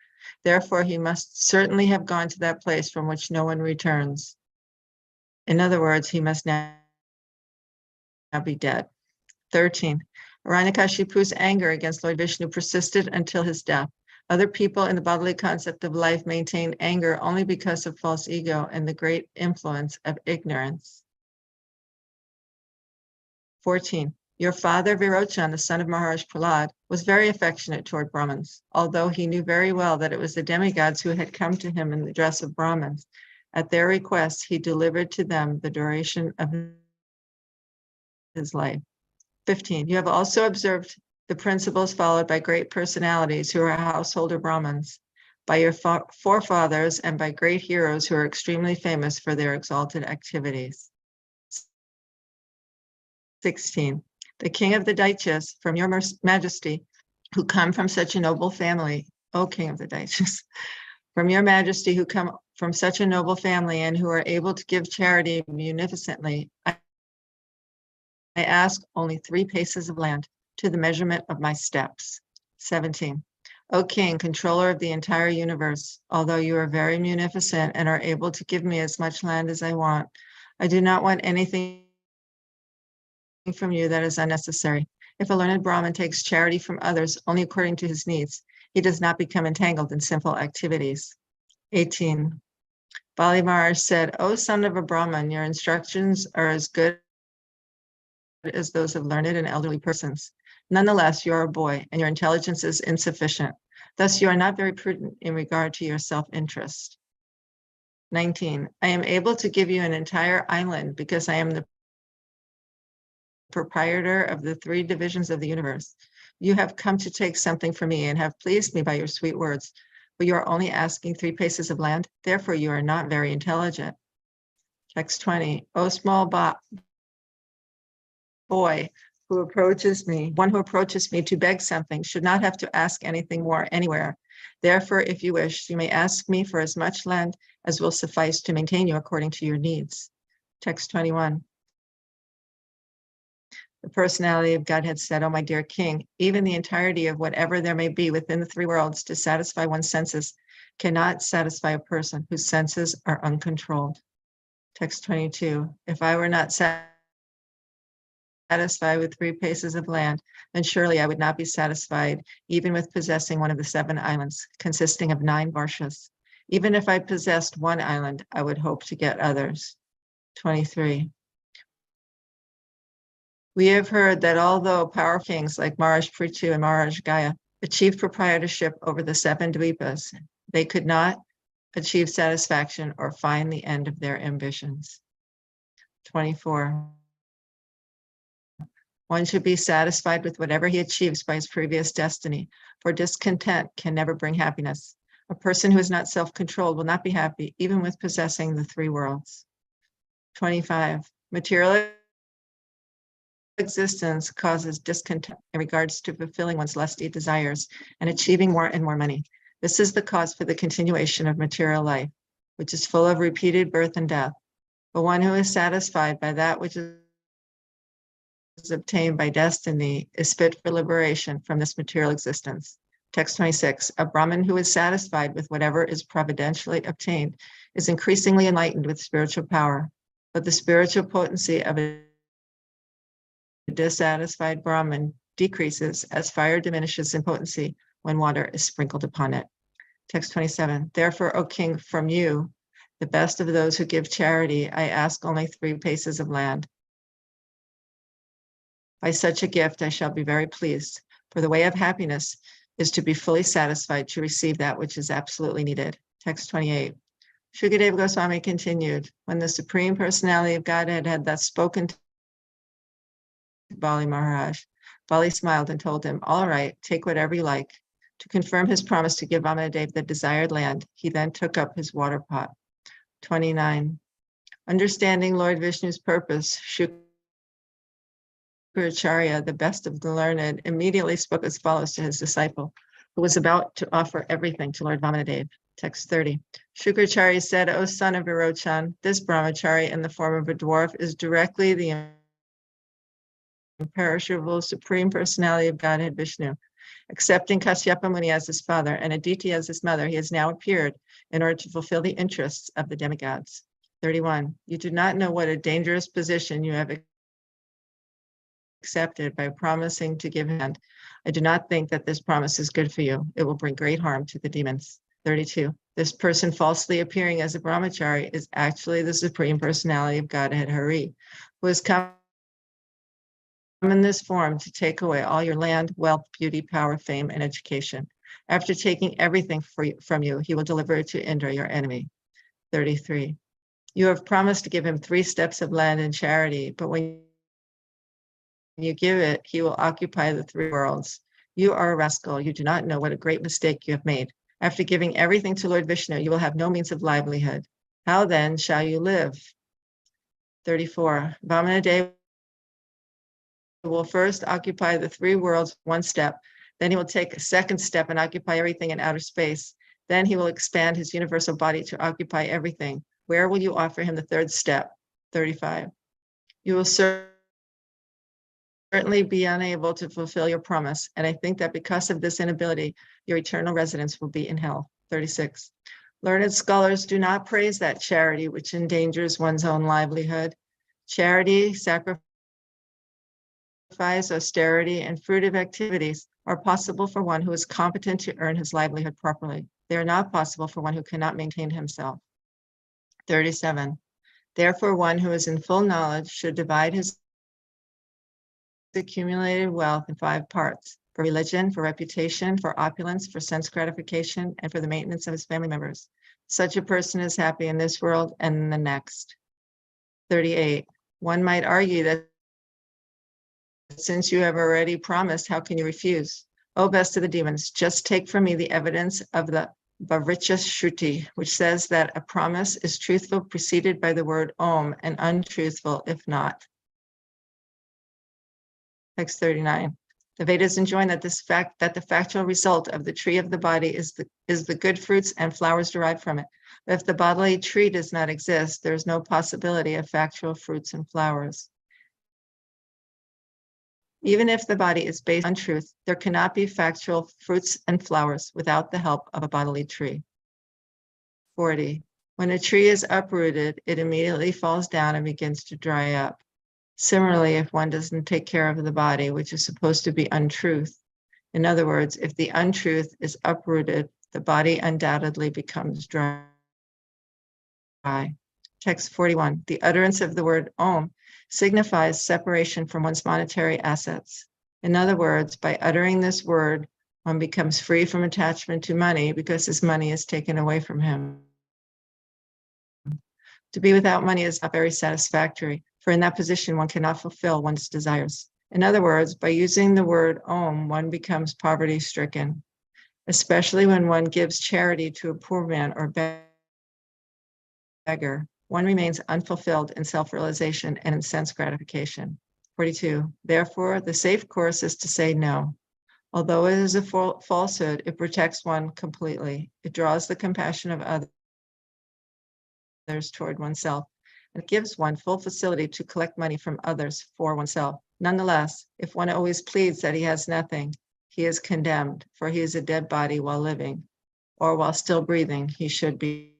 Therefore, he must certainly have gone to that place from which no one returns. In other words, he must now be dead. 13. Hiranyakashipu's anger against Lord Vishnu persisted until his death. Other people in the bodily concept of life maintain anger only because of false ego and the great influence of ignorance. 14. Your father, Virochan, the son of Maharaj Prahlad, was very affectionate toward Brahmins, although he knew very well that it was the demigods who had come to him in the dress of Brahmins. At their request, he delivered to them the duration of his life. 15. You have also observed the principles followed by great personalities who are householder Brahmins, by your forefathers, and by great heroes who are extremely famous for their exalted activities. 16. The king of the Daityas, from your majesty, who come from such a noble family, O king of the Daityas, from your majesty, who come from such a noble family and who are able to give charity munificently, I ask only 3 paces of land to the measurement of my steps. 17. O king, controller of the entire universe, although you are very munificent and are able to give me as much land as I want, I do not want anything from you that is unnecessary. If a learned Brahmin takes charity from others only according to his needs, he does not become entangled in sinful activities. 18. Bali Maharaj said, O son of a Brahmin, your instructions are as good as those of learned and elderly persons. Nonetheless, you are a boy and your intelligence is insufficient. Thus, you are not very prudent in regard to your self-interest. 19. I am able to give you an entire island because I am the proprietor of the 3 divisions of the universe. You have come to take something from me and have pleased me by your sweet words, but you are only asking 3 paces of land. Therefore, you are not very intelligent. Text 20. O small boy who approaches me, one who approaches me to beg something should not have to ask anything more anywhere. Therefore, if you wish, you may ask me for as much land as will suffice to maintain you according to your needs. Text 21. The personality of Godhead said, O my dear king, even the entirety of whatever there may be within the 3 worlds to satisfy one's senses cannot satisfy a person whose senses are uncontrolled. Text 22. If I were not satisfied with 3 paces of land, then surely I would not be satisfied even with possessing one of the 7 islands, consisting of 9 varshas. Even if I possessed one island, I would hope to get others. 23. We have heard that although powerful kings like Maharaj Prithu and Maharaj Gaya achieved proprietorship over the 7 dvipas, they could not achieve satisfaction or find the end of their ambitions. 24. One should be satisfied with whatever he achieves by his previous destiny, for discontent can never bring happiness. A person who is not self-controlled will not be happy, even with possessing the 3 worlds. 25. Material existence causes discontent in regards to fulfilling one's lusty desires and achieving more and more money. This is the cause for the continuation of material life, which is full of repeated birth and death. But one who is satisfied by that which is obtained by destiny is fit for liberation from this material existence. Text 26. A Brahmin who is satisfied with whatever is providentially obtained is increasingly enlightened with spiritual power, but the spiritual potency of a dissatisfied Brahmin decreases as fire diminishes in potency when water is sprinkled upon it. Text 27. Therefore, O king, from you, the best of those who give charity, I ask only 3 paces of land. By such a gift, I shall be very pleased, for the way of happiness is to be fully satisfied to receive that which is absolutely needed. Text 28. Shukadeva Goswami continued, when the Supreme Personality of Godhead had thus spoken to Bali Maharaj, Bali smiled and told him, all right, take whatever you like. To confirm his promise to give Vamanadev the desired land, he then took up his water pot. 29. Understanding Lord Vishnu's purpose, Shukracharya, the best of the learned, immediately spoke as follows to his disciple, who was about to offer everything to Lord Vamanadev. Text 30. Shukracharya said, O son of Virochan, this brahmachari in the form of a dwarf is directly the imperishable Supreme Personality of Godhead Vishnu. Accepting Kasyapa Muni as his father and Aditi as his mother, he has now appeared in order to fulfill the interests of the demigods. 31. You do not know what a dangerous position you have accepted by promising to give hand. I do not think that this promise is good for you. It will bring great harm to the demons. 32. This person falsely appearing as a brahmachari is actually the Supreme Personality of Godhead Hari, who has come in this form to take away all your land, wealth, beauty, power, fame, and education. After taking everything from you, he will deliver it to Indra, your enemy. 33. You have promised to give him 3 steps of land in charity, but when you give it, he will occupy the 3 worlds. You are a rascal. You do not know what a great mistake you have made. After giving everything to Lord Vishnu, you will have no means of livelihood. How then shall you live? 34. Vamanadev will first occupy the 3 worlds 1 step. Then he will take a 2nd step and occupy everything in outer space. Then he will expand his universal body to occupy everything. Where will you offer him the 3rd step? 35. You will certainly be unable to fulfill your promise, and I think that because of this inability, your eternal residence will be in hell. 36. Learned scholars do not praise that charity which endangers one's own livelihood. Charity, sacrifice, austerity, and fruitive activities are possible for one who is competent to earn his livelihood properly. They are not possible for one who cannot maintain himself. 37. Therefore, one who is in full knowledge should divide his accumulated wealth in 5 parts: for religion, for reputation, for opulence, for sense gratification, and for the maintenance of his family members. Such a person is happy in this world and in the next. 38. One might argue that since you have already promised, how can you refuse? O best of the demons, just take from me the evidence of the Bhavricha Shruti, which says that a promise is truthful preceded by the word Om and untruthful if not. Text 39. The Vedas enjoin that the factual result of the tree of the body is the good fruits and flowers derived from it. But if the bodily tree does not exist, there is no possibility of factual fruits and flowers. Even if the body is based on truth, there cannot be factual fruits and flowers without the help of a bodily tree. 40. When a tree is uprooted, it immediately falls down and begins to dry up. Similarly, if one doesn't take care of the body, which is supposed to be untruth, in other words, if the untruth is uprooted, the body undoubtedly becomes dry. Text 41. The utterance of the word Om signifies separation from one's monetary assets. In other words, by uttering this word, one becomes free from attachment to money because his money is taken away from him. To be without money is not very satisfactory, for in that position one cannot fulfill one's desires. In other words, by using the word Om, one becomes poverty-stricken, especially when one gives charity to a poor man or beggar. One remains unfulfilled in self-realization and in sense gratification. 42. Therefore, the safe course is to say no. Although it is a falsehood, it protects one completely. It draws the compassion of others toward oneself, and it gives one full facility to collect money from others for oneself. Nonetheless, if one always pleads that he has nothing, he is condemned, for he is a dead body while living, or while still breathing, he should be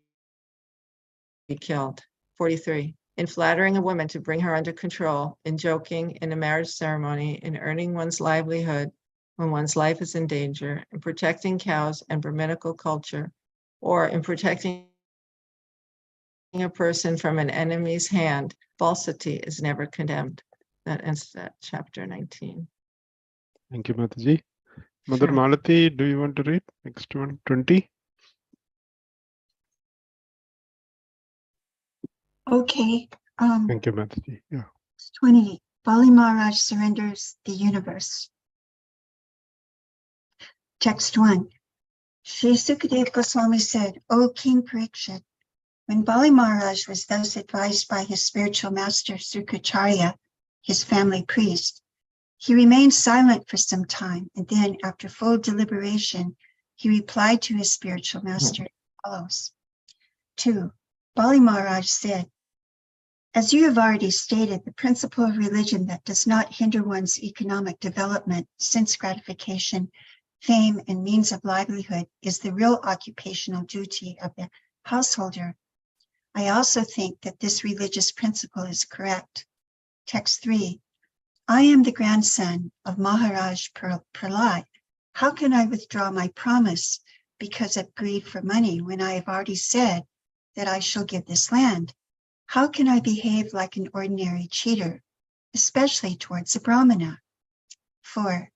killed. 43. In flattering a woman to bring her under control, in joking, in a marriage ceremony, in earning one's livelihood when one's life is in danger, in protecting cows and Brahminical culture, or in protecting a person from an enemy's hand, falsity is never condemned. That ends that chapter 19. Thank you, Mataji. Mother Sure. Malati, do you want to read next one, 20? Okay. Thank you, Mataji. Yeah. 20. Bali Maharaj surrenders the universe. Text 1. Shri Sukadeva Goswami said, O King Parikshit, when Bali Maharaj was thus advised by his spiritual master Sukracharya, his family priest, he remained silent for some time, and then, after full deliberation, he replied to his spiritual master as follows. 2. Bali Maharaj said, as you have already stated, the principle of religion that does not hinder one's economic development, sense gratification, fame, and means of livelihood is the real occupational duty of the householder. I also think that this religious principle is correct. Text 3. I am the grandson of Maharaj Prahlad. How can I withdraw my promise because of greed for money when I have already said that I shall give this land? How can I behave like an ordinary cheater, especially towards a Brahmana? 4.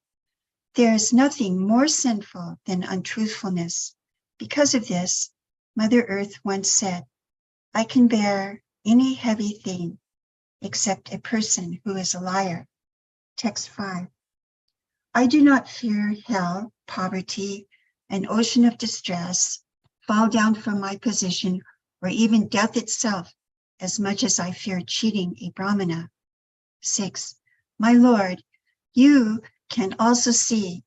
There is nothing more sinful than untruthfulness. Because of this, Mother Earth once said, I can bear any heavy thing except a person who is a liar. Text 5. I do not fear hell, poverty, an ocean of distress, fall down from my position, or even death itself, as much as I fear cheating a Brahmana. 6. My Lord, you can also see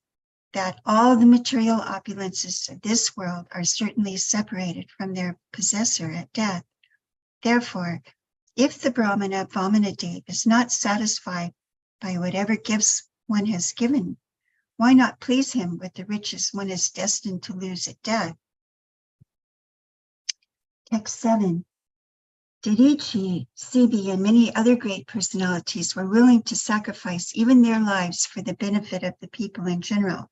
that all the material opulences of this world are certainly separated from their possessor at death. Therefore, if the Brahmana Vamanadeva is not satisfied by whatever gifts one has given, why not please him with the riches one is destined to lose at death? Text 7. Didichi, Sibi, and many other great personalities were willing to sacrifice even their lives for the benefit of the people in general.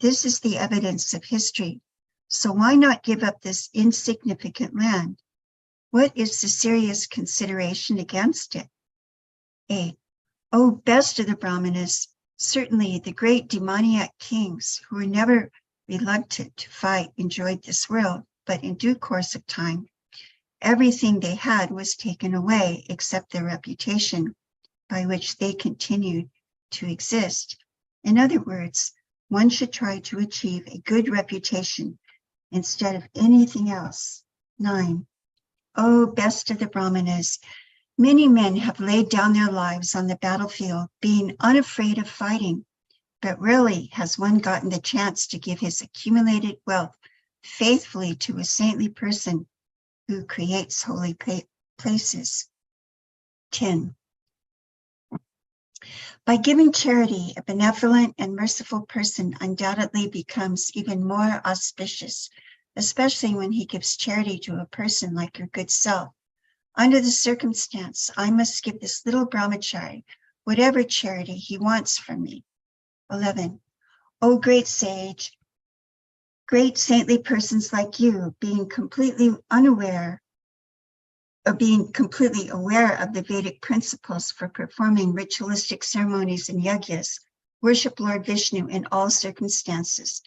This is the evidence of history. So why not give up this insignificant land? What is the serious consideration against it? 8. O best of the Brahmanas, certainly the great demoniac kings who were never reluctant to fight enjoyed this world, but in due course of time, everything they had was taken away except their reputation by which they continued to exist. In other words, one should try to achieve a good reputation instead of anything else. 9. O best of the Brahmanas, many men have laid down their lives on the battlefield, being unafraid of fighting, but rarely has one gotten the chance to give his accumulated wealth faithfully to a saintly person who creates holy places. 10. By giving charity, a benevolent and merciful person undoubtedly becomes even more auspicious, especially when he gives charity to a person like your good self. Under the circumstance, I must give this little brahmachari whatever charity he wants from me. 11. O great sage, great saintly persons like you, being completely aware of the Vedic principles for performing ritualistic ceremonies and yajnas, worship Lord Vishnu in all circumstances.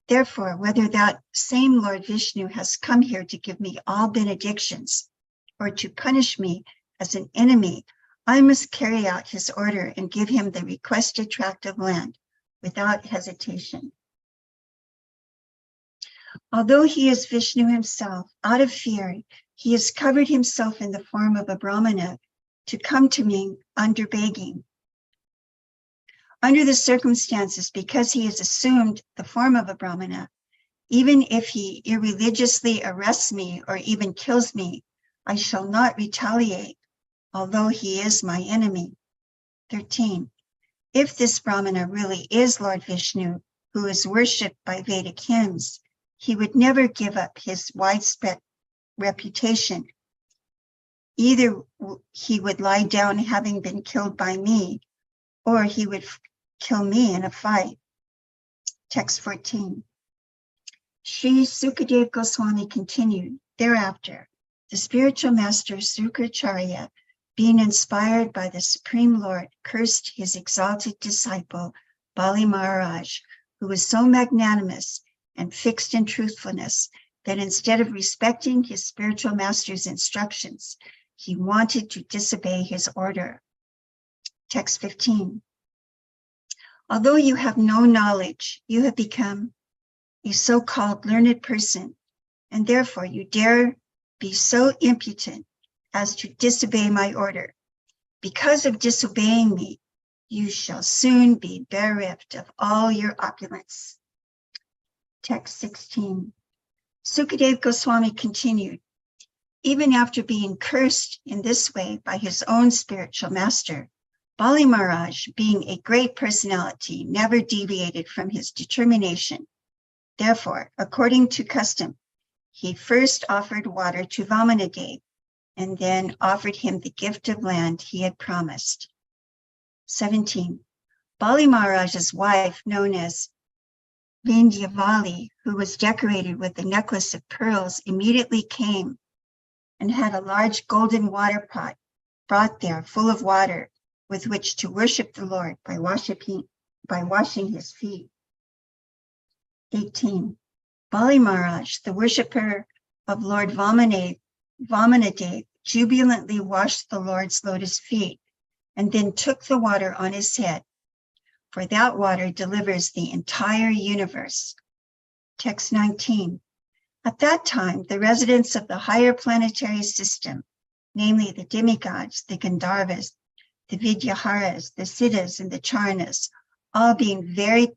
Therefore, whether that same Lord Vishnu has come here to give me all benedictions or to punish me as an enemy, I must carry out his order and give him the requested tract of land without hesitation. Although he is Vishnu himself, out of fear, he has covered himself in the form of a Brahmana to come to me under begging. Under the circumstances, because he has assumed the form of a Brahmana, even if he irreligiously arrests me or even kills me, I shall not retaliate, although he is my enemy. 13. If this Brahmana really is Lord Vishnu, who is worshipped by Vedic hymns, he would never give up his widespread reputation. Either he would lie down having been killed by me, or he would kill me in a fight. Text 14. Shri Sukadeva Goswami continued, thereafter, the spiritual master Sukracharya, being inspired by the Supreme Lord, cursed his exalted disciple, Bali Maharaj, who was so magnanimous and fixed in truthfulness that instead of respecting his spiritual master's instructions, he wanted to disobey his order. Text 15. Although you have no knowledge, you have become a so-called learned person, and therefore you dare be so impudent as to disobey my order. Because of disobeying me, you shall soon be bereft of all your opulence. Text 16. Sukadeva Goswami continued, even after being cursed in this way by his own spiritual master, Bali Maharaj, being a great personality, never deviated from his determination. Therefore, according to custom, he first offered water to Vamanadeva and then offered him the gift of land he had promised. 17. Bali Maharaj's wife, known as Vindyavali, who was decorated with a necklace of pearls, immediately came and had a large golden water pot brought there full of water with which to worship the Lord by washing his feet. 18. Bali Maharaj, the worshipper of Lord Vamanadeva, jubilantly washed the Lord's lotus feet and then took the water on his head, for that water delivers the entire universe. Text 19. At that time, the residents of the higher planetary system, namely the demigods, the Gandharvas, the Vidyaharas, the Siddhas, and the Charnas, all being very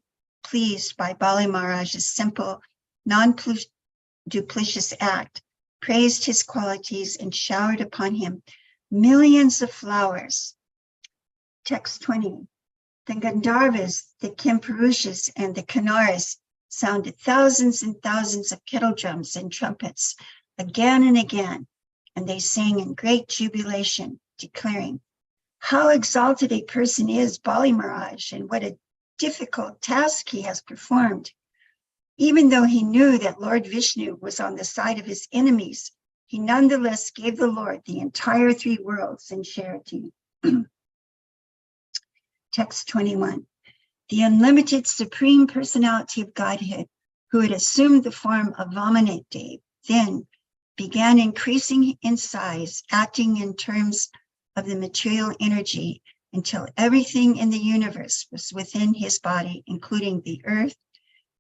pleased by Bali Maharaj's simple, non-duplicitous act, praised his qualities and showered upon him millions of flowers. Text 20. The Gandharvas, the Kimpurushas, and the Kinnaras sounded thousands and thousands of kettle drums and trumpets again and again, and they sang in great jubilation, declaring, how exalted a person is Bali Maharaj, and what a difficult task he has performed. Even though he knew that Lord Vishnu was on the side of his enemies, he nonetheless gave the Lord the entire three worlds in charity. Text 21. The unlimited Supreme Personality of Godhead, who had assumed the form of Vamanadeva, then began increasing in size, acting in terms of the material energy until everything in the universe was within his body, including the earth,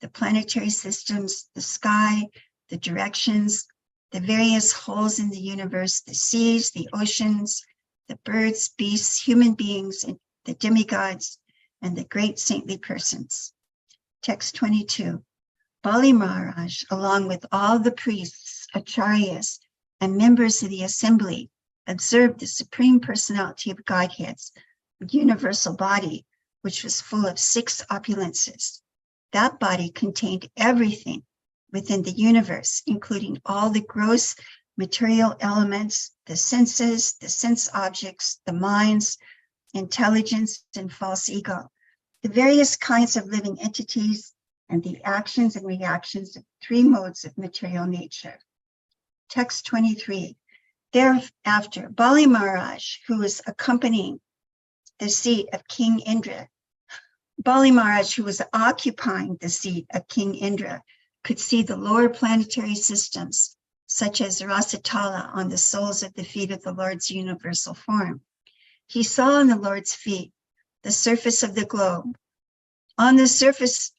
the planetary systems, the sky, the directions, the various holes in the universe, the seas, the oceans, the birds, beasts, human beings, and the demigods, and the great saintly persons. Text 22. Bali Maharaj, along with all the priests, acharyas, and members of the assembly, observed the Supreme Personality of Godhead's universal body, which was full of 6 opulences. That body contained everything within the universe, including all the gross material elements, the senses, the sense objects, the minds, intelligence, and false ego, the various kinds of living entities, and the actions and reactions of three modes of material nature. Text 23. Thereafter, Bali Maharaj, who was accompanying the seat of King Indra, Bali Maharaj, who was occupying the seat of King Indra, could see the lower planetary systems, such as Rasatala, on the soles of the feet of the Lord's universal form. He saw on the Lord's feet the surface of the globe, on the surface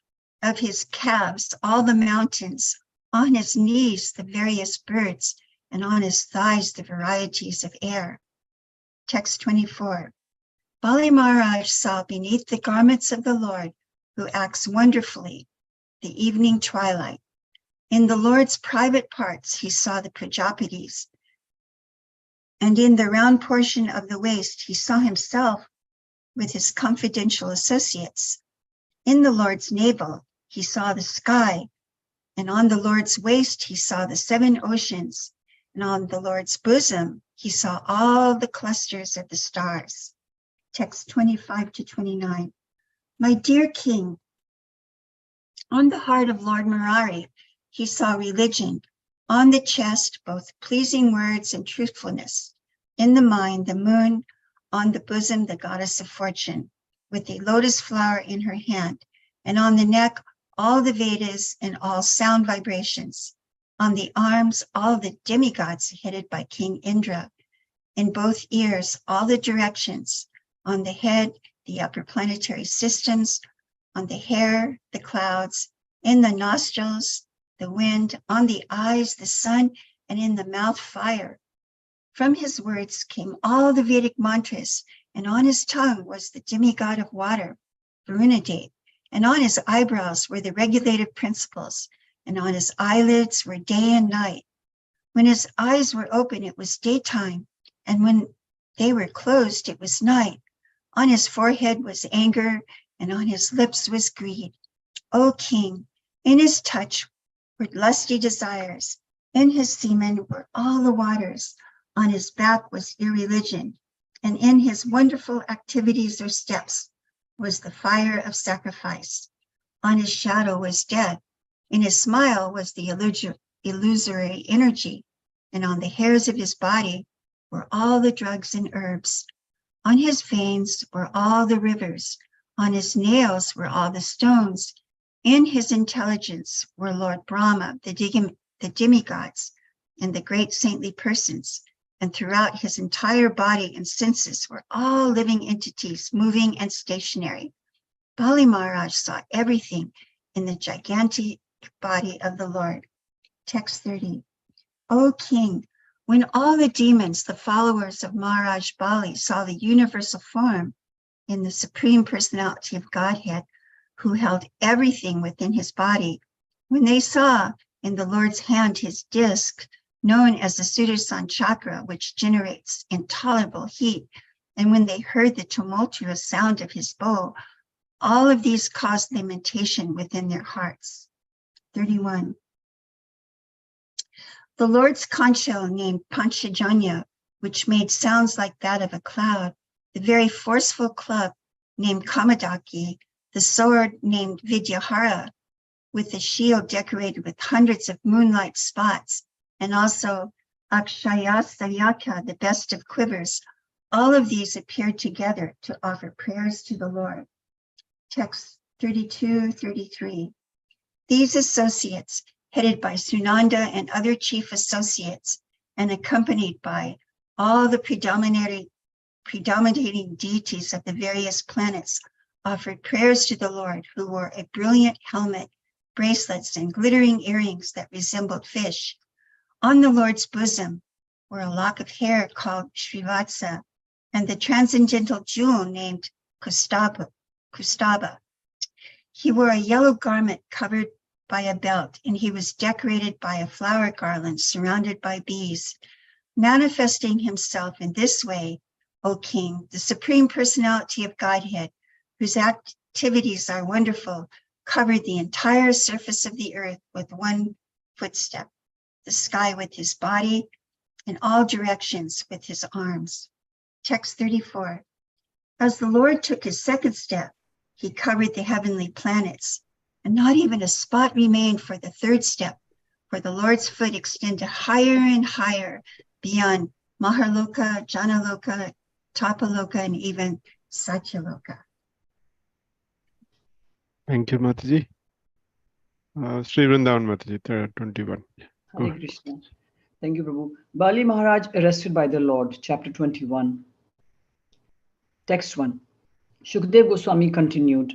of his calves all the mountains, on his knees the various birds, and on his thighs the varieties of air. Text 24. Bali Maharaj saw beneath the garments of the Lord, who acts wonderfully, the evening twilight. In the Lord's private parts, he saw the Prajapatis, and in the round portion of the waist, he saw himself with his confidential associates. In the Lord's navel, he saw the sky, and on the Lord's waist, he saw the 7 oceans, and on the Lord's bosom, he saw all the clusters of the stars. Text 25 to 29. My dear king, on the heart of Lord Murari, he saw religion. On the chest, both pleasing words and truthfulness. In the mind, the moon. On the bosom, the goddess of fortune, with a lotus flower in her hand. And on the neck, all the Vedas and all sound vibrations. On the arms, all the demigods headed by King Indra. In both ears, all the directions. On the head, the upper planetary systems. On the hair, the clouds. In the nostrils, the wind. On the eyes, the sun. And in the mouth, fire. From his words came all the Vedic mantras, and on his tongue was the demigod of water, Varunadeva, and on his eyebrows were the regulative principles, and on his eyelids were day and night. When his eyes were open, it was daytime, and when they were closed, it was night. On his forehead was anger, and on his lips was greed. O king, in his touch were lusty desires, in his semen were all the waters. On his back was irreligion, and in his wonderful activities or steps was the fire of sacrifice. On his shadow was death, in his smile was the illusory energy, and on the hairs of his body were all the drugs and herbs. On his veins were all the rivers, on his nails were all the stones. In his intelligence were Lord Brahma, the demigods, and the great saintly persons. And throughout his entire body and senses were all living entities, moving and stationary. Bali Maharaj saw everything in the gigantic body of the Lord. Text 30. O king, when all the demons, the followers of Maharaj Bali, saw the universal form in the Supreme Personality of Godhead, who held everything within his body, when they saw in the Lord's hand his disc, known as the Sudarshan chakra, which generates intolerable heat, and when they heard the tumultuous sound of his bow, all of these caused lamentation within their hearts. 31. The Lord's conch shell named Panchajanya, which made sounds like that of a cloud, the very forceful club named Kamadaki, the sword named Vidyahara, with the shield decorated with hundreds of moonlight spots, and also Akshayasayaka, the best of quivers. All of these appeared together to offer prayers to the Lord. Text 32, 33. These associates, headed by Sunanda and other chief associates, and accompanied by all the predominating deities of the various planets, offered prayers to the Lord, who wore a brilliant helmet, bracelets, and glittering earrings that resembled fish. On the Lord's bosom were a lock of hair called Srivatsa, and the transcendental jewel named Kustaba. He wore a yellow garment covered by a belt, and he was decorated by a flower garland surrounded by bees. Manifesting himself in this way, O king, the Supreme Personality of Godhead, whose activities are wonderful, covered the entire surface of the earth with one footstep, the sky with his body, in all directions with his arms. Text 34. As the Lord took his second step, he covered the heavenly planets, and not even a spot remained for the third step, for the Lord's foot extended higher and higher beyond Maharloka, Janaloka, Tapaloka, and even Satyaloka. Thank you, Mataji. Sri Vrindavan Mataji, 21. Go Hare ahead. Krishna. Thank you, Prabhu. Bali Maharaj arrested by the Lord, chapter 21. Text 1. Shukdev Goswami continued.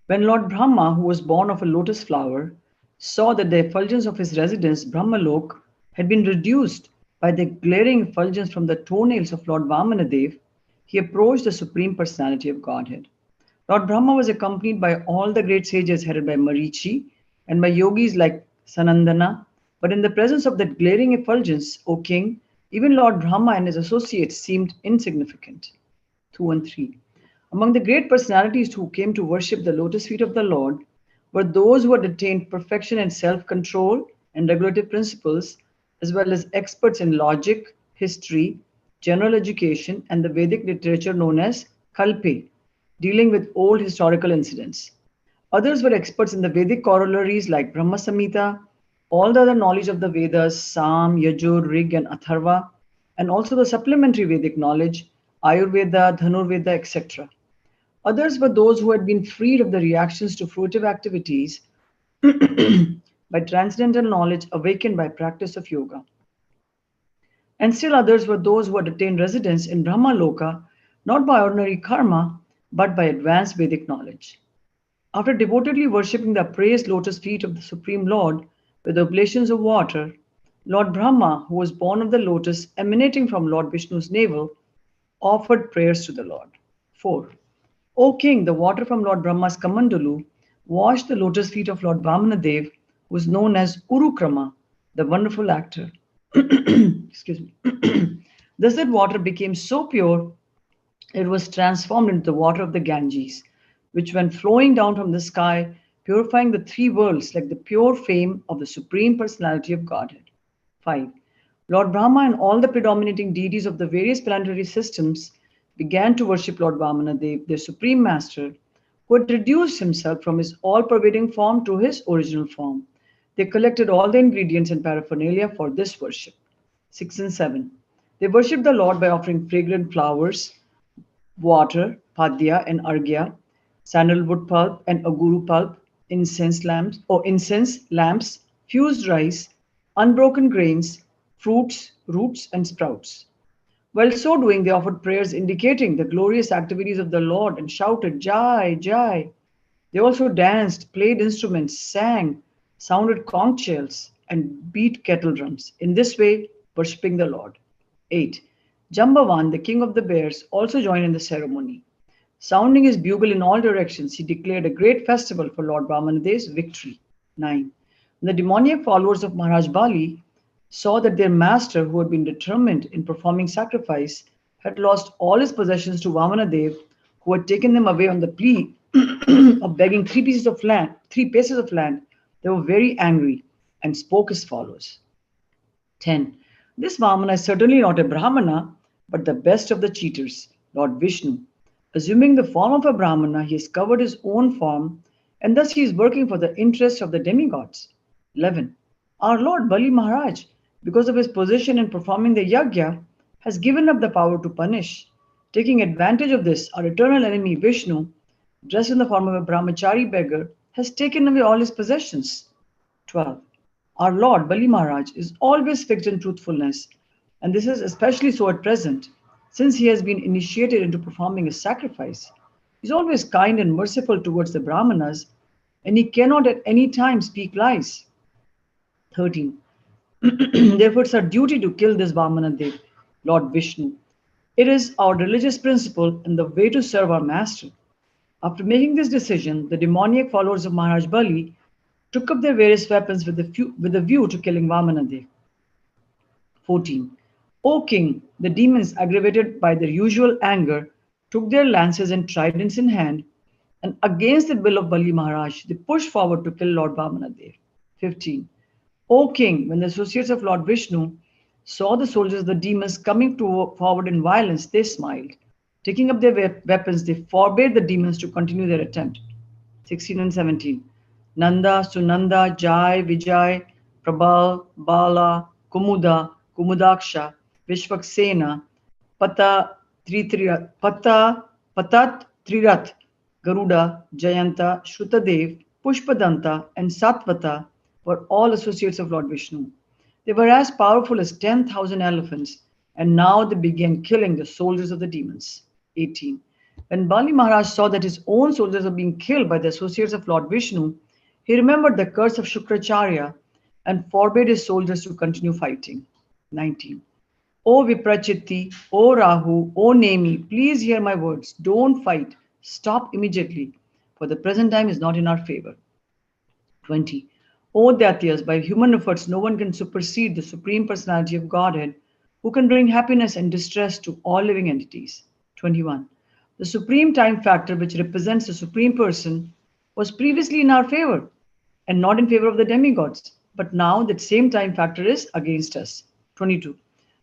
When Lord Brahma, who was born of a lotus flower, saw that the effulgence of his residence, Brahmalok, had been reduced by the glaring effulgence from the toenails of Lord Vamanadev, he approached the Supreme Personality of Godhead. Lord Brahma was accompanied by all the great sages headed by Marichi and by yogis like Sanandana, but in the presence of that glaring effulgence, O king, even Lord Brahma and his associates seemed insignificant. 2 and 3. Among the great personalities who came to worship the lotus feet of the Lord were those who had attained perfection in self-control and regulative principles, as well as experts in logic, history, general education, and the Vedic literature known as Kalpe, dealing with old historical incidents. Others were experts in the Vedic corollaries like Brahma Samhita, all the other knowledge of the Vedas, Sam, Yajur, Rig, and Atharva, and also the supplementary Vedic knowledge, Ayurveda, Dhanurveda, etc. Others were those who had been freed of the reactions to fruitive activities by transcendental knowledge awakened by practice of yoga. And still others were those who had attained residence in Brahma Loka, not by ordinary karma, but by advanced Vedic knowledge. After devotedly worshipping the praised lotus feet of the Supreme Lord with oblations of water, Lord Brahma, who was born of the lotus emanating from Lord Vishnu's navel, offered prayers to the Lord. 4. O king, the water from Lord Brahma's Kamandalu washed the lotus feet of Lord Vamanadev, who was known as Urukrama, the wonderful actor. Excuse me. Thus that water became so pure, it was transformed into the water of the Ganges, which went flowing down from the sky, purifying the three worlds like the pure fame of the Supreme Personality of Godhead. 5. Lord Brahma and all the predominating deities of the various planetary systems began to worship Lord Vamanadev, their Supreme Master, who had reduced himself from his all-pervading form to his original form. They collected all the ingredients and paraphernalia for this worship. 6 and 7. They worshipped the Lord by offering fragrant flowers, water, padya and arghya, sandalwood pulp and aguru pulp, incense lamps, fused rice, unbroken grains, fruits, roots, and sprouts. While so doing, they offered prayers indicating the glorious activities of the Lord and shouted, Jai, Jai. They also danced, played instruments, sang, sounded conch shells, and beat kettle drums, in this way worshipping the Lord. 8. Jambavan, the king of the bears, also joined in the ceremony. Sounding his bugle in all directions, he declared a great festival for Lord Vamanadev's victory. 9. The demoniac followers of Maharaj Bali saw that their master, who had been determined in performing sacrifice, had lost all his possessions to Vamanadev, who had taken them away on the plea of begging 3 pieces of land. They were very angry and spoke as follows. 10. This Vamana is certainly not a Brahmana, but the best of the cheaters, Lord Vishnu. Assuming the form of a Brahmana, he has covered his own form, and thus he is working for the interests of the demigods. 11. Our Lord Bali Maharaj, because of his position in performing the yajna, has given up the power to punish. Taking advantage of this, our eternal enemy Vishnu, dressed in the form of a brahmachari beggar, has taken away all his possessions. 12. Our Lord Bali Maharaj is always fixed in truthfulness, and this is especially so at present, since he has been initiated into performing a sacrifice. He is always kind and merciful towards the Brahmanas, and he cannot at any time speak lies. 13. Therefore, it's our duty to kill this Vamanadev, Lord Vishnu. It is our religious principle and the way to serve our master. After making this decision, the demoniac followers of Maharaj Bali took up their various weapons with a view to killing Vamanadev. 14. O king, the demons, aggravated by their usual anger, took their lances and tridents in hand, and against the will of Bali Maharaj, they pushed forward to kill Lord Vamanadev. 15. O king, when the associates of Lord Vishnu saw the soldiers of the demons coming forward in violence, they smiled. Taking up their weapons, they forbade the demons to continue their attempt. 16 and 17. Nanda, Sunanda, Jai, Vijay, Prabal, Bala, Kumuda, Kumudaksha, Vishwaksena, Patat Trirath, Garuda, Jayanta, Shrutadev, Pushpadanta, and Satvata were all associates of Lord Vishnu. They were as powerful as 10,000 elephants, and now they began killing the soldiers of the demons. 18. When Bali Maharaj saw that his own soldiers were being killed by the associates of Lord Vishnu, he remembered the curse of Shukracharya and forbade his soldiers to continue fighting. 19. O Viprachitti, O Rahu, O Nemi, please hear my words. Don't fight. Stop immediately, for the present time is not in our favor. 20. O Daityas, by human efforts, no one can supersede the Supreme Personality of Godhead, who can bring happiness and distress to all living entities. 21. The supreme time factor, which represents the Supreme Person, was previously in our favor and not in favor of the demigods. But now that same time factor is against us. 22.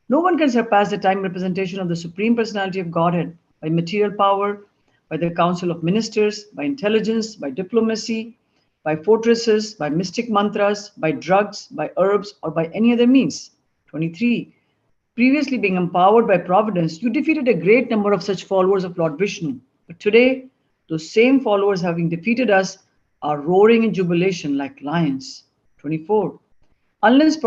No one can surpass the time representation of the Supreme Personality of Godhead by material power, by the council of ministers, by intelligence, by diplomacy, by fortresses, by mystic mantras, by drugs, by herbs, or by any other means. 23. Previously being empowered by providence, you defeated a great number of such followers of Lord Vishnu. But today, those same followers, having defeated us, are roaring in jubilation like lions. 24. Unless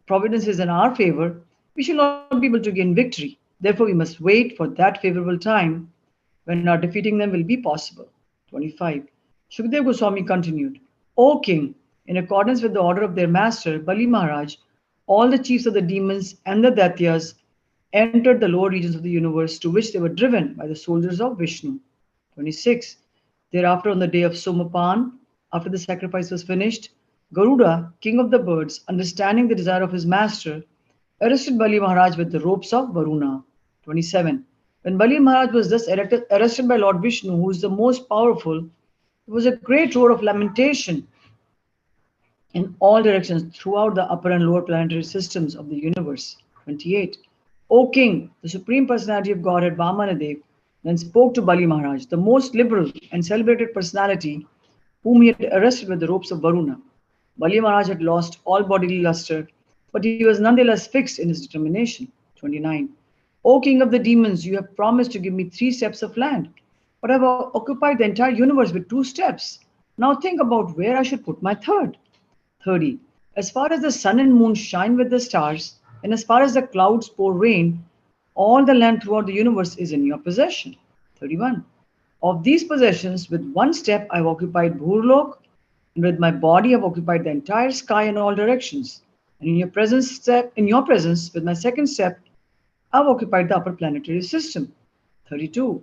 providence is in our favor, we shall not be able to gain victory. Therefore, we must wait for that favorable time when our defeating them will be possible. 25. Shukdev Goswami continued, O king, in accordance with the order of their master, Bali Maharaj, all the chiefs of the demons and the Daityas entered the lower regions of the universe, to which they were driven by the soldiers of Vishnu. 26. Thereafter, on the day of Somapan, after the sacrifice was finished, Garuda, king of the birds, understanding the desire of his master, arrested Bali Maharaj with the ropes of Varuna. 27. When Bali Maharaj was thus arrested by Lord Vishnu, who is the most powerful, there was a great roar of lamentation in all directions throughout the upper and lower planetary systems of the universe. 28. O king, the Supreme Personality of Godhead, Vamanadev, then spoke to Bali Maharaj, the most liberal and celebrated personality, whom he had arrested with the ropes of Varuna. Bali Maharaj had lost all bodily luster, but he was nonetheless fixed in his determination. 29. O king of the demons, you have promised to give me 3 steps of land, but I have occupied the entire universe with 2 steps. Now think about where I should put my 3rd. 30. As far as the sun and moon shine with the stars, and as far as the clouds pour rain, all the land throughout the universe is in your possession. 31. Of these possessions, with 1 step I have occupied Bhurlok, and with my body I have occupied the entire sky in all directions. And in your presence, with my 2nd step, I have occupied the upper planetary system. 32.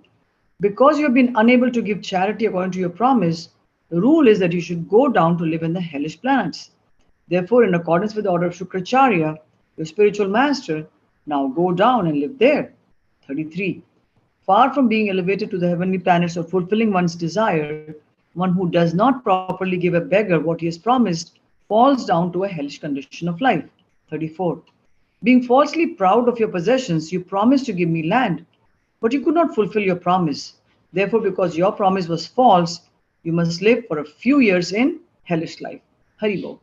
Because you have been unable to give charity according to your promise, the rule is that you should go down to live in the hellish planets. Therefore, in accordance with the order of Shukracharya, your spiritual master, now go down and live there. 33. Far from being elevated to the heavenly planets or fulfilling one's desire, one who does not properly give a beggar what he has promised falls down to a hellish condition of life. 34. Being falsely proud of your possessions, you promised to give me land, but you could not fulfill your promise. Therefore, because your promise was false, you must live for a few years in hellish life. Haribol.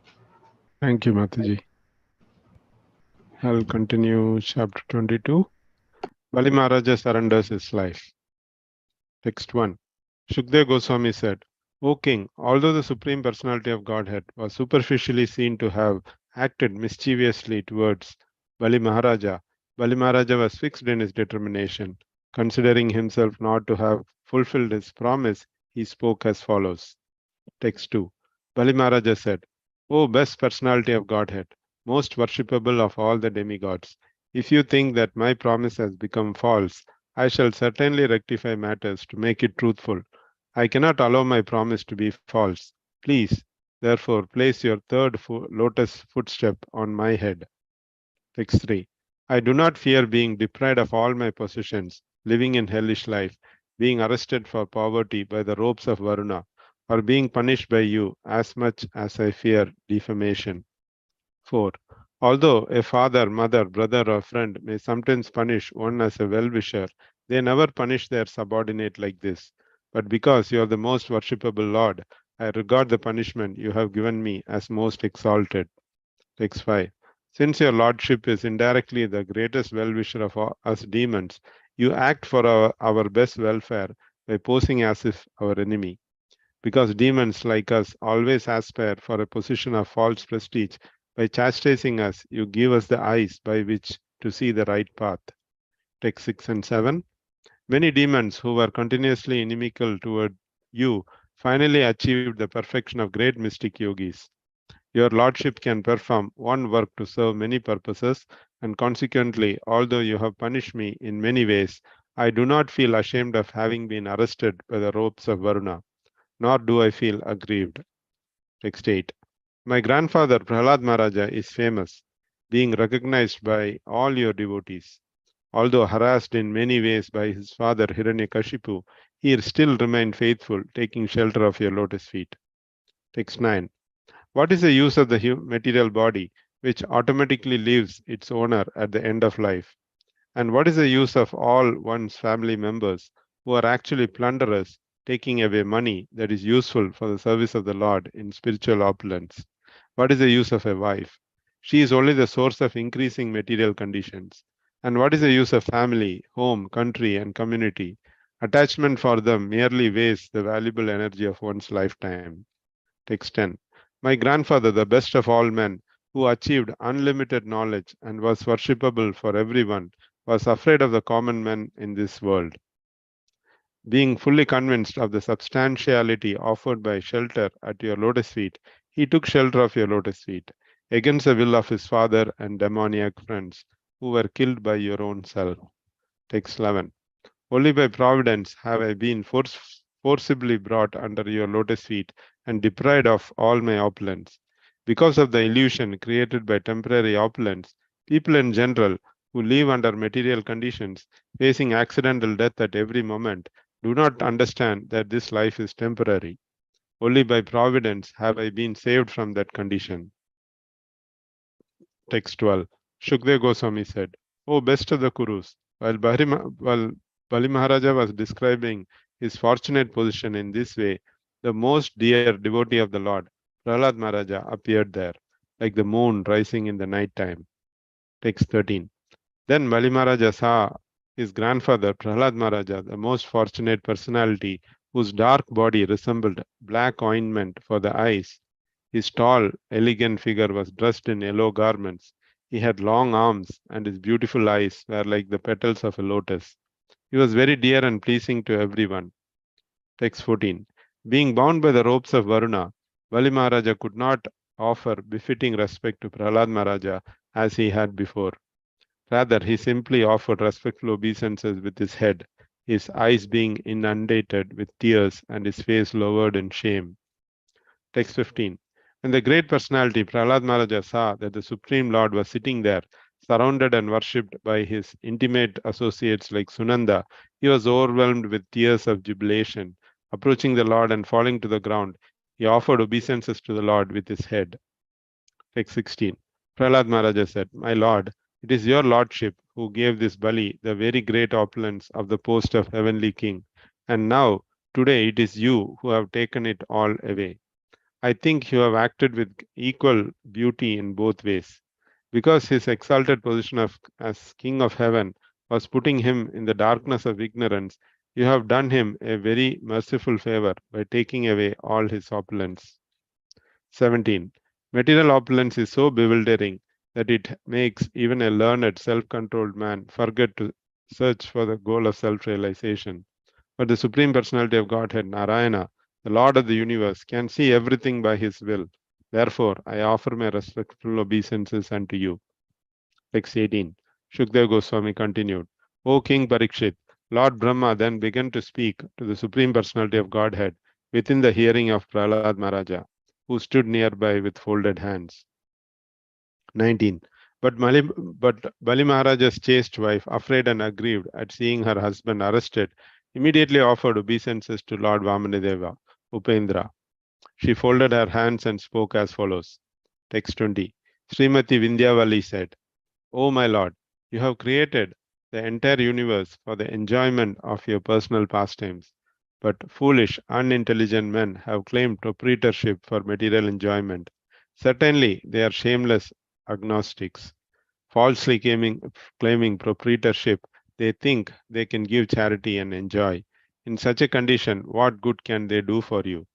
Thank you, Mataji. I'll continue chapter 22. Bali Maharaja surrenders his life. Text 1. Shukdev Goswami said, O king, although the Supreme Personality of Godhead was superficially seen to have acted mischievously towards Bali Maharaja was fixed in his determination. Considering himself not to have fulfilled his promise, he spoke as follows. Text 2. Bali Maharaja said, O best personality of Godhead, most worshipable of all the demigods, if you think that my promise has become false, I shall certainly rectify matters to make it truthful. I cannot allow my promise to be false. Please, therefore, place your 3rd lotus footstep on my head. Text 3. I do not fear being deprived of all my possessions, living in hellish life, being arrested for poverty by the ropes of Varuna, or being punished by you as much as I fear defamation. 4. Although a father, mother, brother, or friend may sometimes punish one as a well-wisher, they never punish their subordinate like this. But because you are the most worshipable Lord, I regard the punishment you have given me as most exalted. Text 5. Since your lordship is indirectly the greatest well-wisher of us demons, you act for our best welfare by posing as if our enemy. Because demons like us always aspire for a position of false prestige, by chastising us, you give us the eyes by which to see the right path. Text 6 and 7. Many demons who were continuously inimical toward you finally achieved the perfection of great mystic yogis. Your lordship can perform one work to serve many purposes, and consequently, although you have punished me in many ways, I do not feel ashamed of having been arrested by the ropes of Varuna, nor do I feel aggrieved. Text 8. My grandfather Prahlad Maharaja is famous, being recognized by all your devotees. Although harassed in many ways by his father Hiranyakashipu, he still remained faithful, taking shelter of your lotus feet. Text 9. What is the use of the material body, which automatically leaves its owner at the end of life? And what is the use of all one's family members who are actually plunderers, taking away money that is useful for the service of the Lord in spiritual opulence? What is the use of a wife? She is only the source of increasing material conditions. And what is the use of family, home, country, and community? Attachment for them merely wastes the valuable energy of one's lifetime. Text 10. My grandfather, the best of all men, who achieved unlimited knowledge and was worshipable for everyone, was afraid of the common men in this world. Being fully convinced of the substantiality offered by shelter at your lotus feet, he took shelter of your lotus feet, against the will of his father and demoniac friends, who were killed by your own self. Text 11. Only by providence have I been forcibly brought under your lotus feet and deprived of all my opulence. Because of the illusion created by temporary opulence, people in general who live under material conditions, facing accidental death at every moment, do not understand that this life is temporary. Only by providence have I been saved from that condition. Text 12. Shukdev Goswami said, O best of the Kurus, while Bali Maharaja was describing his fortunate position in this way, the most dear devotee of the Lord, Prahlad Maharaja, appeared there, like the moon rising in the night time. Text 13. Then Bali Maharaja saw his grandfather, Prahlad Maharaja, the most fortunate personality, whose dark body resembled black ointment for the eyes. His tall, elegant figure was dressed in yellow garments. He had long arms, and his beautiful eyes were like the petals of a lotus. He was very dear and pleasing to everyone. Text 14. Being bound by the ropes of Varuna, Bali Maharaja could not offer befitting respect to Prahlad Maharaja as he had before. Rather, he simply offered respectful obeisances with his head, his eyes being inundated with tears and his face lowered in shame. Text 15. When the great personality Prahlad Maharaja saw that the Supreme Lord was sitting there, surrounded and worshipped by his intimate associates like Sunanda, he was overwhelmed with tears of jubilation. Approaching the Lord and falling to the ground, he offered obeisances to the Lord with his head. Text 16. Prahlad Maharaja said, My Lord, it is your Lordship who gave this Bali the very great opulence of the post of Heavenly King, and now, today, it is you who have taken it all away. I think you have acted with equal beauty in both ways. Because his exalted position as King of Heaven was putting him in the darkness of ignorance, you have done him a very merciful favor by taking away all his opulence. 17. Material opulence is so bewildering that it makes even a learned, self-controlled man forget to search for the goal of self-realization. But the Supreme Personality of Godhead, Narayana, the Lord of the universe, can see everything by his will. Therefore, I offer my respectful obeisances unto you. Text 18. Shukdev Goswami continued, O King Parikshit, Lord Brahma then began to speak to the Supreme Personality of Godhead within the hearing of Prahlad Maharaja, who stood nearby with folded hands. 19. But Bali Maharaja's chaste wife, afraid and aggrieved at seeing her husband arrested, immediately offered obeisances to Lord Vamanadeva, Upendra. She folded her hands and spoke as follows. Text 20. Srimati Vindhyavali said, "O my Lord, you have created the entire universe for the enjoyment of your personal pastimes. But foolish, unintelligent men have claimed proprietorship for material enjoyment. Certainly, they are shameless agnostics. Falsely claiming proprietorship, they think they can give charity and enjoy. In such a condition, what good can they do for you,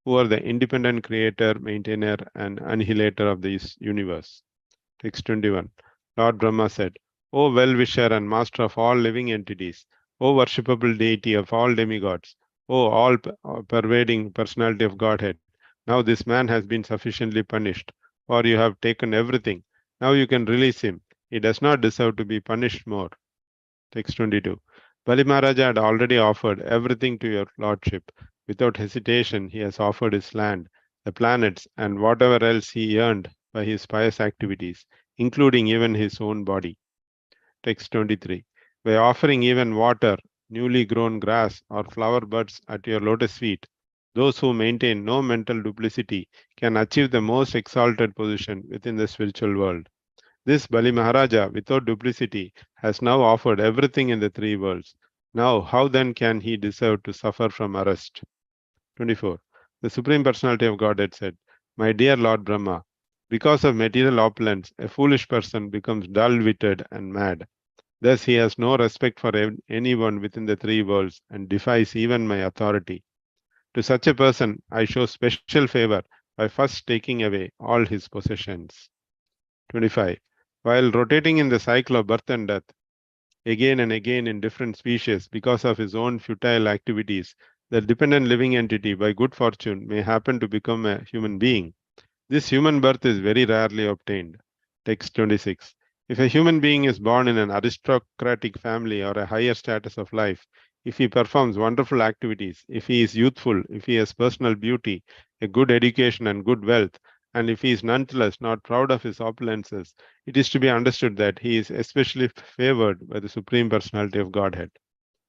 who are the independent creator, maintainer, and annihilator of this universe?" Text 21. Lord Brahma said, "O well-wisher and master of all living entities, O worshipable deity of all demigods, O all-pervading personality of Godhead, now this man has been sufficiently punished, for you have taken everything. Now you can release him. He does not deserve to be punished more." Text 22. Bali Maharaja had already offered everything to your lordship. Without hesitation, he has offered his land, the planets, and whatever else he earned by his pious activities, including even his own body. Text 23. By offering even water, newly grown grass, or flower buds at your lotus feet, those who maintain no mental duplicity can achieve the most exalted position within the spiritual world. This Bali Maharaja, without duplicity, has now offered everything in the three worlds. Now, how then can he deserve to suffer from arrest? 24. The Supreme Personality of Godhead said, "My dear Lord Brahma, because of material opulence, a foolish person becomes dull-witted and mad. Thus, he has no respect for anyone within the three worlds and defies even my authority. To such a person, I show special favor by first taking away all his possessions." 25. While rotating in the cycle of birth and death, again and again in different species because of his own futile activities, the dependent living entity, by good fortune, may happen to become a human being. This human birth is very rarely obtained. Text 26. If a human being is born in an aristocratic family or a higher status of life, if he performs wonderful activities, if he is youthful, if he has personal beauty, a good education, and good wealth, and if he is nonetheless not proud of his opulences, it is to be understood that he is especially favored by the Supreme Personality of Godhead.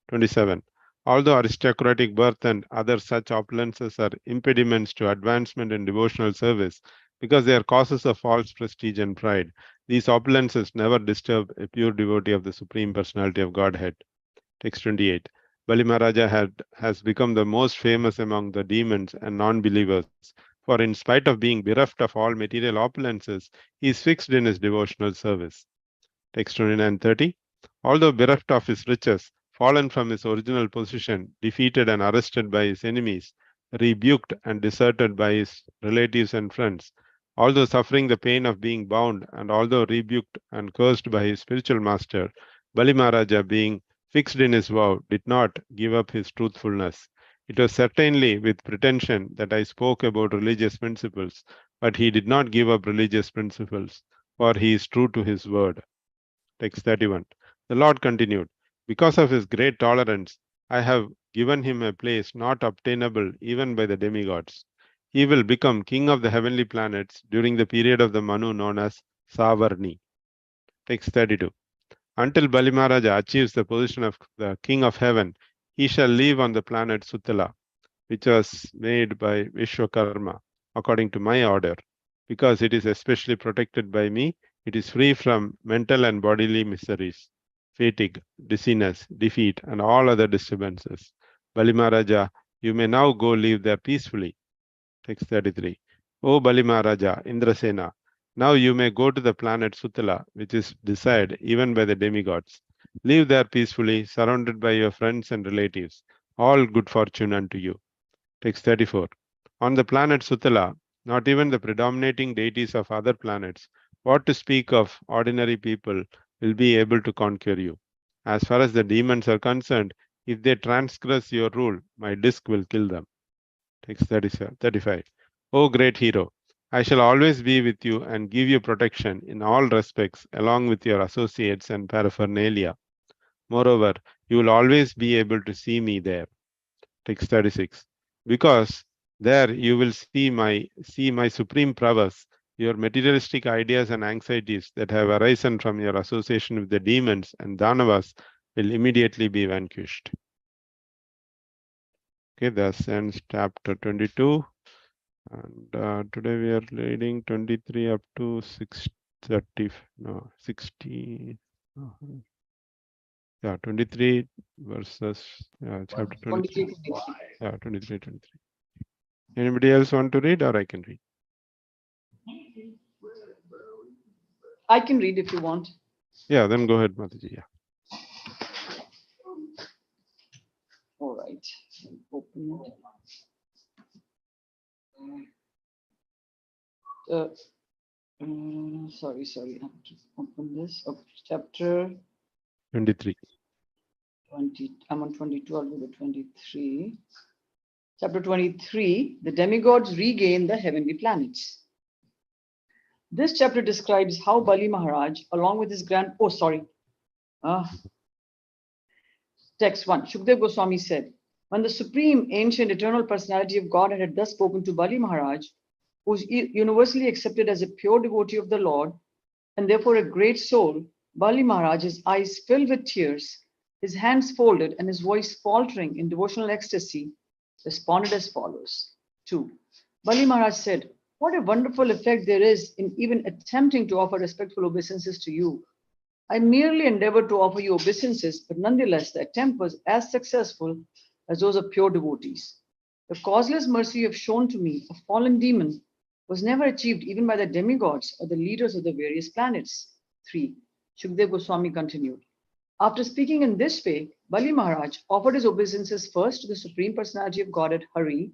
27. Although aristocratic birth and other such opulences are impediments to advancement in devotional service, because they are causes of false prestige and pride, these opulences never disturb a pure devotee of the Supreme Personality of Godhead. Text 28. Bali Maharaja has become the most famous among the demons and non-believers, for in spite of being bereft of all material opulences, he is fixed in his devotional service. Text 29-30. Although bereft of his riches, fallen from his original position, defeated and arrested by his enemies, rebuked and deserted by his relatives and friends, although suffering the pain of being bound, and although rebuked and cursed by his spiritual master, Bali Maharaja, being fixed in his vow, did not give up his truthfulness. It was certainly with pretension that I spoke about religious principles, but he did not give up religious principles, for he is true to his word. Text 31. The Lord continued, "Because of his great tolerance, I have given him a place not obtainable even by the demigods. He will become king of the heavenly planets during the period of the Manu known as Savarni." Text 32. Until Bali Maharaja achieves the position of the king of heaven, he shall live on the planet Sutala, which was made by Vishwakarma, according to my order. Because it is especially protected by me, it is free from mental and bodily miseries, fatigue, dizziness, defeat, and all other disturbances. Bali Maharaja, you may now go live there peacefully. Text 33. O Bali Maharaja, Indrasena, now you may go to the planet Sutala, which is desired even by the demigods. Live there peacefully, surrounded by your friends and relatives. All good fortune unto you. Text 34. On the planet Sutala, not even the predominating deities of other planets, what to speak of ordinary people, will be able to conquer you. As far as the demons are concerned, if they transgress your rule, my disk will kill them. Text 35. O great hero, I shall always be with you and give you protection in all respects, along with your associates and paraphernalia. Moreover, you will always be able to see me there. Text 36. Because there you will see my supreme prowess, your materialistic ideas and anxieties that have arisen from your association with the demons and Danavas will immediately be vanquished. Okay, thus ends chapter 22. And today we are reading 23 up to 630, no, 60. Yeah, 23 verses, chapter 23. 23. Yeah, 23, 23. Anybody else want to read, or I can read? I can read if you want. Yeah, then go ahead, Mataji. Yeah. All right. Open it. Sorry. I have to open this. Oh, chapter 23. 20. I'm on 22. I'll go to 23. Chapter 23. The demigods regain the heavenly planets. This chapter describes how Bali Maharaj, along with his Text 1. Shukdev Goswami said, when the supreme, ancient, eternal personality of God had thus spoken to Bali Maharaj, who is universally accepted as a pure devotee of the Lord, and therefore a great soul, Bali Maharaj, his eyes filled with tears, his hands folded, and his voice faltering in devotional ecstasy, responded as follows. 2. Bali Maharaj said, what a wonderful effect there is in even attempting to offer respectful obeisances to you. I merely endeavored to offer you obeisances, but nonetheless the attempt was as successful as those of pure devotees. The causeless mercy you have shown to me, a fallen demon, was never achieved even by the demigods or the leaders of the various planets. 3. Shukdev Goswami continued. After speaking in this way, Bali Maharaj offered his obeisances first to the Supreme Personality of Godhead Hari,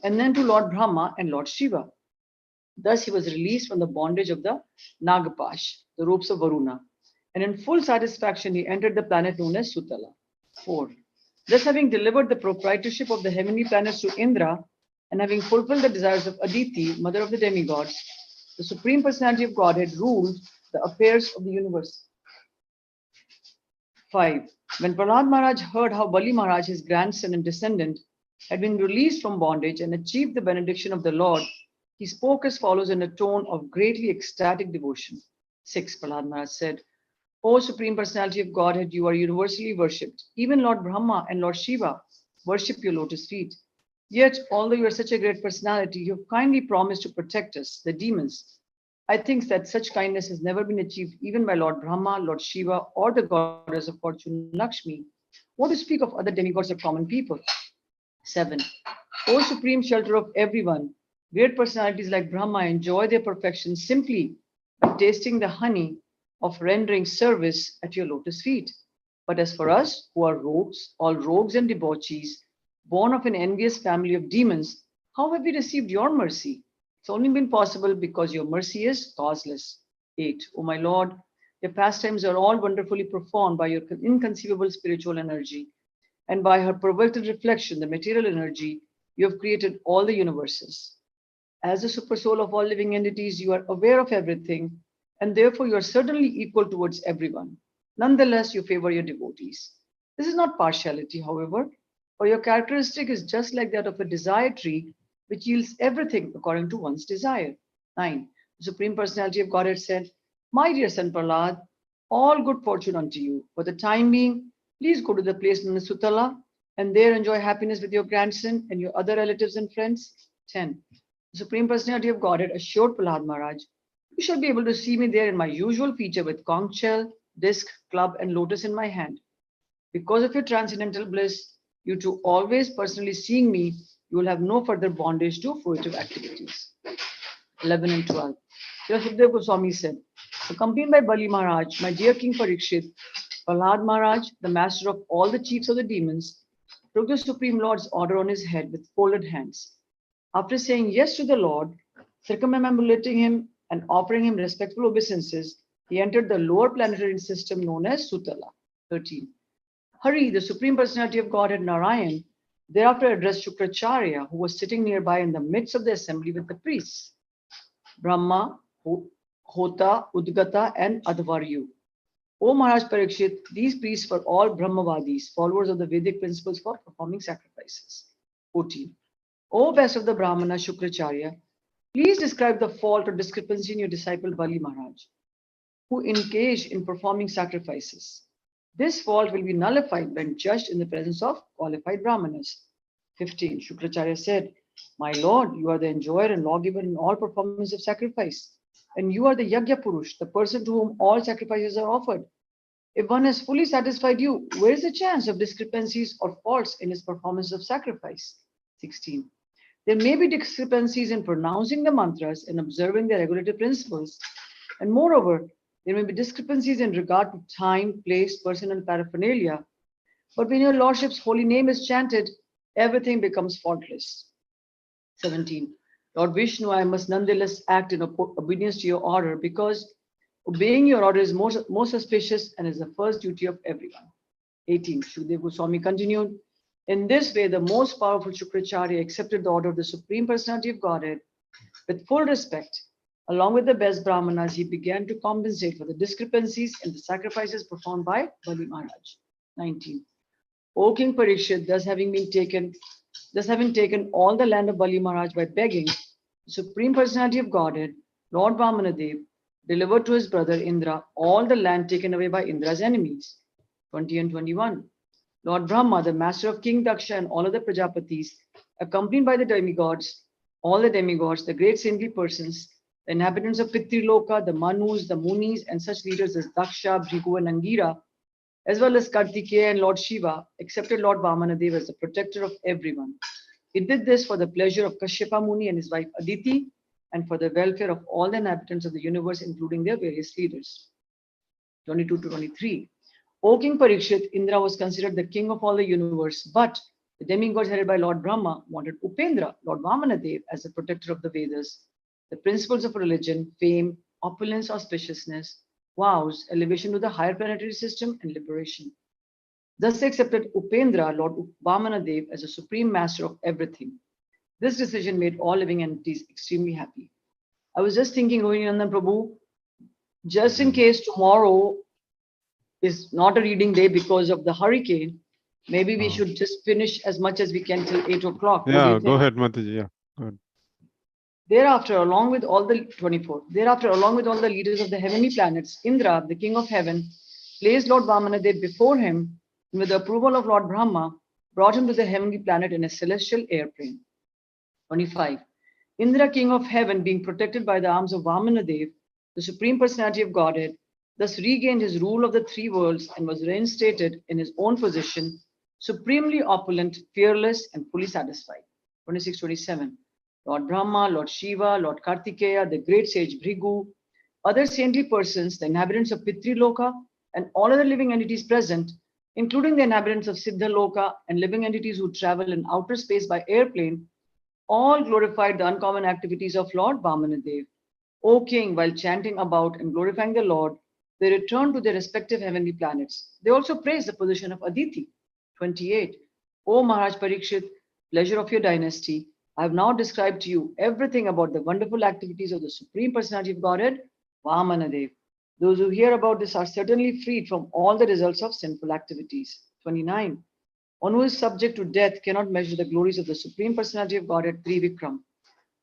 and then to Lord Brahma and Lord Shiva. Thus he was released from the bondage of the Nagapash, the ropes of Varuna, and in full satisfaction he entered the planet known as Sutala. 4. Thus having delivered the proprietorship of the heavenly planets to Indra, and having fulfilled the desires of Aditi, mother of the demigods, the Supreme Personality of Godhead ruled the affairs of the universe. 5. When Prahlad Maharaj heard how Bali Maharaj, his grandson and descendant, had been released from bondage and achieved the benediction of the Lord, he spoke as follows in a tone of greatly ecstatic devotion. 6. Prahlad Maharaj said, O Supreme Personality of Godhead, you are universally worshipped. Even Lord Brahma and Lord Shiva worship your lotus feet. Yet, although you are such a great personality, you have kindly promised to protect us, the demons. I think that such kindness has never been achieved even by Lord Brahma, Lord Shiva, or the goddess of fortune, Lakshmi. What to speak of other demigods or common people? 7. O Supreme Shelter of everyone, great personalities like Brahma enjoy their perfection simply by tasting the honey of rendering service at your lotus feet. But as for us, who are rogues, all rogues and debauchees, born of an envious family of demons, how have we received your mercy? It's only been possible because your mercy is causeless. 8. O my Lord, your pastimes are all wonderfully performed by your inconceivable spiritual energy, and by her perverted reflection, the material energy, you have created all the universes. As the supersoul of all living entities, you are aware of everything, and therefore you are certainly equal towards everyone. Nonetheless, you favor your devotees. This is not partiality, however, for your characteristic is just like that of a desire tree, which yields everything according to one's desire. 9. The Supreme Personality of Godhead said, my dear son Prahlad, all good fortune unto you. For the time being, please go to the place known as Sutala, and there enjoy happiness with your grandson and your other relatives and friends. 10. The Supreme Personality of Godhead assured Prahlad Maharaj, you shall be able to see me there in my usual feature with conch shell, disc, club, and lotus in my hand. Because of your transcendental bliss, you two always personally seeing me, you will have no further bondage to fruitive activities. 11 and 12. Shukdev Goswami said, accompanied by Bali Maharaj, my dear King Parikshit, Prahlad Maharaj, the master of all the chiefs of the demons, took the Supreme Lord's order on his head with folded hands. After saying yes to the Lord, circumambulating him and offering him respectful obeisances, he entered the lower planetary system known as Sutala. 13. Hari, the Supreme Personality of Godhead Narayan, thereafter addressed Shukracharya, who was sitting nearby in the midst of the assembly with the priests. Brahma, Hota, Udgata, and Advaryu. O Maharaj Parikshit, these priests were all Brahmavadis, followers of the Vedic principles for performing sacrifices. 14. O best of the Brahmana Shukracharya, please describe the fault or discrepancy in your disciple Bali Maharaj, who engaged in performing sacrifices. This fault will be nullified when judged in the presence of qualified Brahmanas. 15. Shukracharya said, My Lord, you are the enjoyer and lawgiver in all performance of sacrifice. And you are the Yajna Purush, the person to whom all sacrifices are offered. If one has fully satisfied you, where is the chance of discrepancies or faults in his performance of sacrifice? 16. There may be discrepancies in pronouncing the mantras and observing the regulative principles. And moreover, there may be discrepancies in regard to time, place, person, and paraphernalia. But when your Lordship's holy name is chanted, everything becomes faultless. 17. Lord Vishnu, I must nonetheless act in obedience to your order because obeying your order is most auspicious and is the first duty of everyone. 18. Shukdev Goswami continued, in this way, the most powerful Shukracharya accepted the order of the Supreme Personality of Godhead with full respect. Along with the best Brahmanas, he began to compensate for the discrepancies in the sacrifices performed by Bali Maharaj. 19. O King Parikshit, thus having taken all the land of Bali Maharaj by begging, the Supreme Personality of Godhead, Lord Vamanadev, delivered to his brother Indra all the land taken away by Indra's enemies. 20 and 21. Lord Brahma, the master of King Daksha and all other Prajapatis, accompanied by the demigods, all the demigods, the great saintly persons, the inhabitants of Pitri-loka, the Manus, the Munis, and such leaders as Daksha, Bhrigu, and Angira, as well as Kartikeya and Lord Shiva, accepted Lord Vamanadev as the protector of everyone. He did this for the pleasure of Kashyapa Muni and his wife Aditi, and for the welfare of all the inhabitants of the universe, including their various leaders. 22 to 23. O King Parikshit, Indra was considered the king of all the universe, but the demigods headed by Lord Brahma wanted Upendra, Lord Vamanadev, as the protector of the Vedas, the principles of religion, fame, opulence, auspiciousness, vows, elevation to the higher planetary system, and liberation. Thus they accepted Upendra, Lord Vamanadev, as a supreme master of everything. This decision made all living entities extremely happy. I was just thinking, Rohinandan Prabhu, just in case tomorrow is not a reading day because of the hurricane, maybe we should just finish as much as we can till 8 o'clock. Yeah, go ahead, Mataji. Yeah, good. Thereafter, along with all the 24, along with all the leaders of the heavenly planets, Indra, the king of heaven, placed Lord Vamanadev before him, and with the approval of Lord Brahma, brought him to the heavenly planet in a celestial airplane. 25. Indra, king of heaven, being protected by the arms of Vamanadev, the supreme personality of Godhead, thus regained his rule of the three worlds and was reinstated in his own position, supremely opulent, fearless, and fully satisfied. 26-27. Lord Brahma, Lord Shiva, Lord Kartikeya, the great sage Bhrigu, other saintly persons, the inhabitants of Pitri-loka, and all other living entities present, including the inhabitants of Siddha-loka and living entities who travel in outer space by airplane, all glorified the uncommon activities of Lord Vamanadev. O King, while chanting about and glorifying the Lord, they returned to their respective heavenly planets. They also praised the position of Aditi. 28. O Maharaj Parikshit, pleasure of your dynasty, I have now described to you everything about the wonderful activities of the Supreme Personality of Godhead, Vamanadev. Those who hear about this are certainly freed from all the results of sinful activities. 29. One who is subject to death cannot measure the glories of the Supreme Personality of Godhead, Trivikram,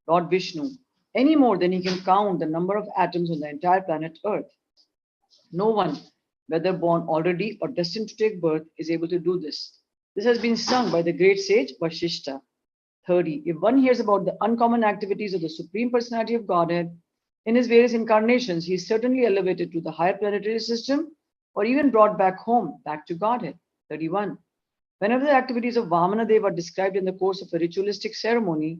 Lord Vishnu, any more than he can count the number of atoms on the entire planet Earth. No one, whether born already or destined to take birth, is able to do this. This has been sung by the great sage Vashishta. 30. If one hears about the uncommon activities of the Supreme Personality of Godhead in his various incarnations, he is certainly elevated to the higher planetary system or even brought back home, back to Godhead. 31. Whenever the activities of Vamanadev are described in the course of a ritualistic ceremony,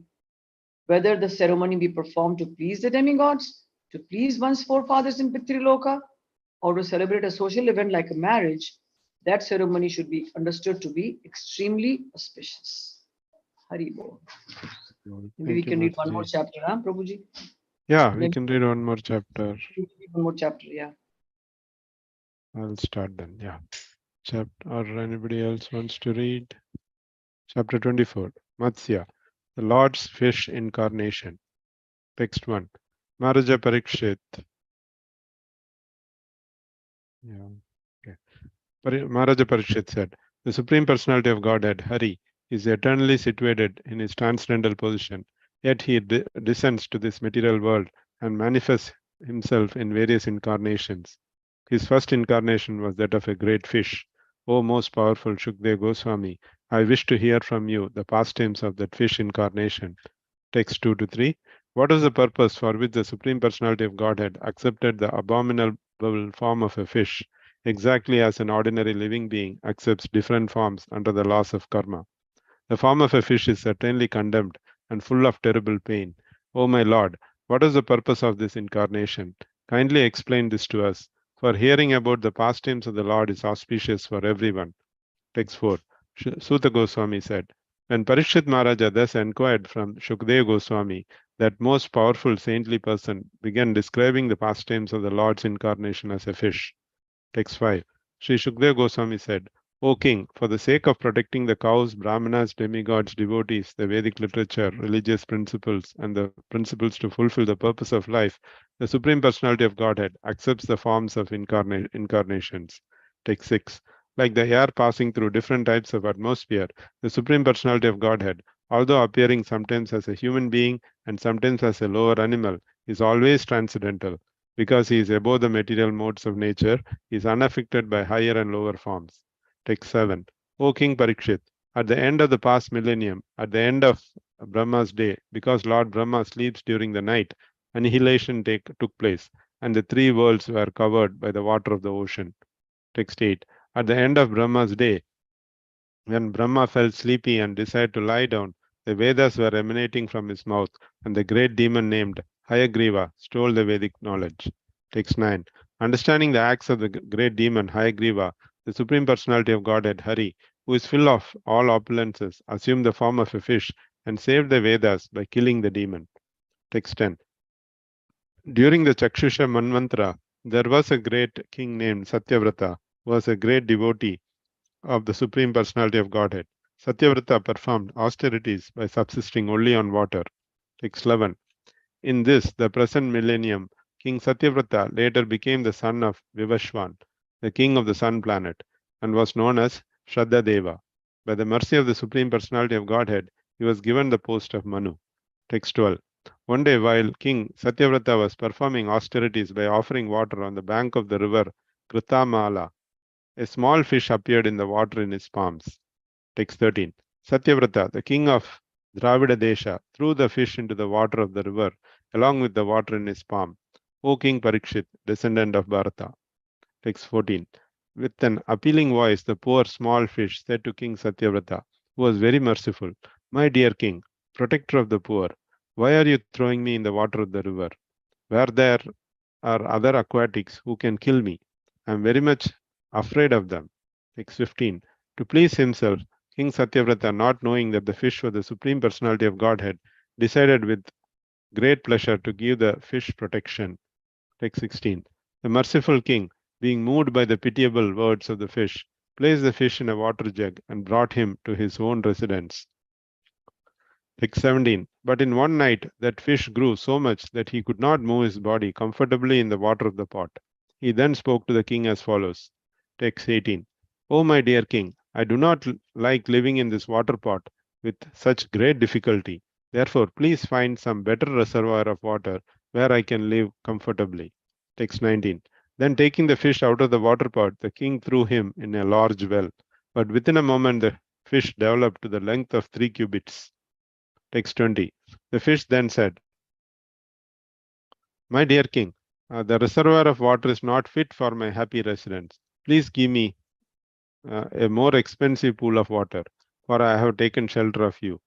whether the ceremony be performed to please the demigods, to please one's forefathers in Pitri-loka, or to celebrate a social event like a marriage, that ceremony should be understood to be extremely auspicious. Hari Bol. Maybe we can read one more chapter, huh, Prabhuji? Yeah, we can read one more chapter. One more chapter, yeah. I'll start then. Yeah. Chapter, or anybody else wants to read? Chapter 24. Matsya, the Lord's fish incarnation. Text 1. Maharaja Parikshit. Yeah. Okay. Maharaja Parikshit said, the Supreme Personality of Godhead, Hari, is eternally situated in his transcendental position, yet he descends to this material world and manifests himself in various incarnations. His first incarnation was that of a great fish, O most powerful Shukdev Goswami, I wish to hear from you the pastimes of that fish incarnation. Text 2 to 3. What is the purpose for which the Supreme Personality of Godhead accepted the abominable form of a fish, exactly as an ordinary living being accepts different forms under the laws of karma? The form of a fish is certainly condemned and full of terrible pain. O my Lord, what is the purpose of this incarnation? Kindly explain this to us, for hearing about the pastimes of the Lord is auspicious for everyone. Text 4. Suta Goswami said, when Parikshit Maharaja thus inquired from Shukdev Goswami, that most powerful saintly person began describing the pastimes of the Lord's incarnation as a fish. Text 5. Sri Shukdev Goswami said, O king, for the sake of protecting the cows, brahmanas, demigods, devotees, the Vedic literature, religious principles, and the principles to fulfill the purpose of life, the Supreme Personality of Godhead accepts the forms of incarnations. Text 6. Like the air passing through different types of atmosphere, the Supreme Personality of Godhead, although appearing sometimes as a human being and sometimes as a lower animal, is always transcendental. Because he is above the material modes of nature, he is unaffected by higher and lower forms. Text 7. O King Parikshit, at the end of the past millennium, at the end of Brahma's day, because Lord Brahma sleeps during the night, annihilation took place, and the three worlds were covered by the water of the ocean. Text 8. At the end of Brahma's day, when Brahma felt sleepy and decided to lie down, the Vedas were emanating from his mouth, and the great demon named Hayagriva stole the Vedic knowledge. Text 9. Understanding the acts of the great demon Hayagriva, the Supreme Personality of Godhead Hari, who is full of all opulences, assumed the form of a fish and saved the Vedas by killing the demon. Text 10. During the Chakshusha Manvantara, there was a great king named Satyavrata, who was a great devotee of the Supreme Personality of Godhead. Satyavrata performed austerities by subsisting only on water. Text 11. In this, the present millennium, King Satyavrata later became the son of Vivashwan, the king of the sun planet, and was known as Shraddha-deva. By the mercy of the Supreme Personality of Godhead, he was given the post of Manu. Text 12. One day, while King Satyavrata was performing austerities by offering water on the bank of the river Kritamala, a small fish appeared in the water in his palms. Text 13. Satyavrata, the king of Dravida Desha, threw the fish into the water of the river, along with the water in his palm. O King Parikshit, descendant of Bharata. Text 14. With an appealing voice, the poor small fish said to King Satyavrata, who was very merciful, my dear king, protector of the poor, why are you throwing me in the water of the river? Where there are other aquatics who can kill me, I am very much afraid of them. Text 15. To please himself, King Satyavrata, not knowing that the fish was the Supreme Personality of Godhead, decided with great pleasure to give the fish protection. Text 16. The merciful king, being moved by the pitiable words of the fish, placed the fish in a water jug and brought him to his own residence. Text 17. But in one night, that fish grew so much that he could not move his body comfortably in the water of the pot. He then spoke to the king as follows. Text 18. O my dear king, I do not like living in this water pot with such great difficulty. Therefore, please find some better reservoir of water where I can live comfortably. Text 19. Then taking the fish out of the water pot, the king threw him in a large well. But within a moment, the fish developed to the length of 3 cubits. Text 20. The fish then said, my dear king, the reservoir of water is not fit for my happy residence. Please give me a more expensive pool of water, for I have taken shelter of you.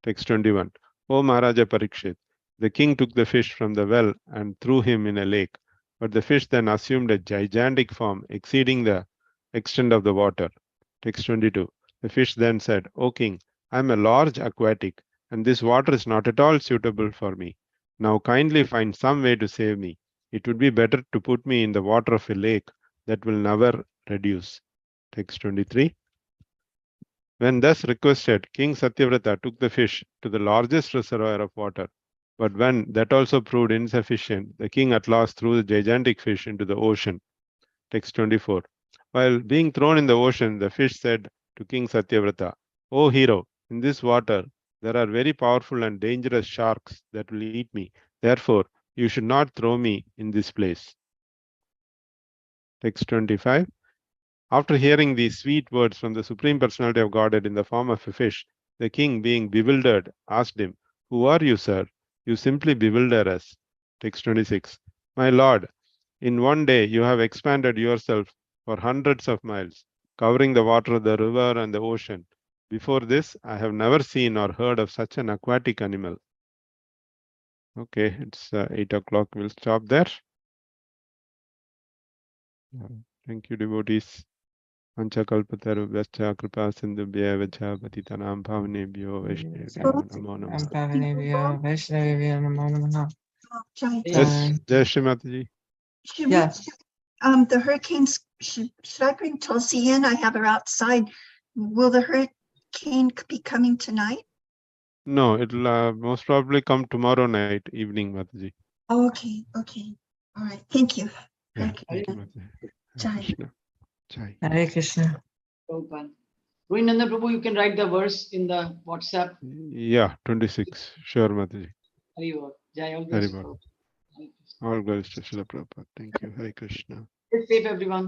Text 21. O Maharaja Parikshit, the king took the fish from the well and threw him in a lake, but the fish then assumed a gigantic form exceeding the extent of the water. Text 22. The fish then said, O king, I am a large aquatic, and this water is not at all suitable for me. Now kindly find some way to save me. It would be better to put me in the water of a lake that will never reduce. Text 23. When thus requested, King Satyavrata took the fish to the largest reservoir of water. But when that also proved insufficient, the king at last threw the gigantic fish into the ocean. Text 24. While being thrown in the ocean, the fish said to King Satyavrata, O hero, in this water there are very powerful and dangerous sharks that will eat me. Therefore, you should not throw me in this place. Text 25. After hearing these sweet words from the Supreme Personality of Godhead in the form of a fish, the king, being bewildered, asked him, "Who are you, sir? You simply bewilder us." Text 26. My Lord, in one day you have expanded yourself for hundreds of miles, covering the water of the river and the ocean. Before this, I have never seen or heard of such an aquatic animal. Okay, it's 8 o'clock. We'll stop there. Thank you, devotees. Panchakalpatarubhyascha kripa sindhubhya vacha patitanam bhavanebhyo vaishnavibhyo namo namah. Jai, Yes, Jai Shri Mataji. should we, Yes. the hurricanes, should I bring Tulsi in? I have her outside. Will the hurricane be coming tonight? No, it'll most probably come tomorrow night, evening, Mataji. Oh, okay, okay. All right, thank you. Yeah, Okay. thank you, Mataji. Jai. Hare Krishna. Jai. Hare Krishna. Prabhupada. Rohinanda Prabhu, you can write the verse in the WhatsApp. Yeah, 26. Sure, Mataji. Hari Bol. Jai, all Hari glories to Bol. Prabhupada. Hare Krishna. All glories to Srila Prabhupada. Thank you. Hare Krishna. Stay safe, everyone.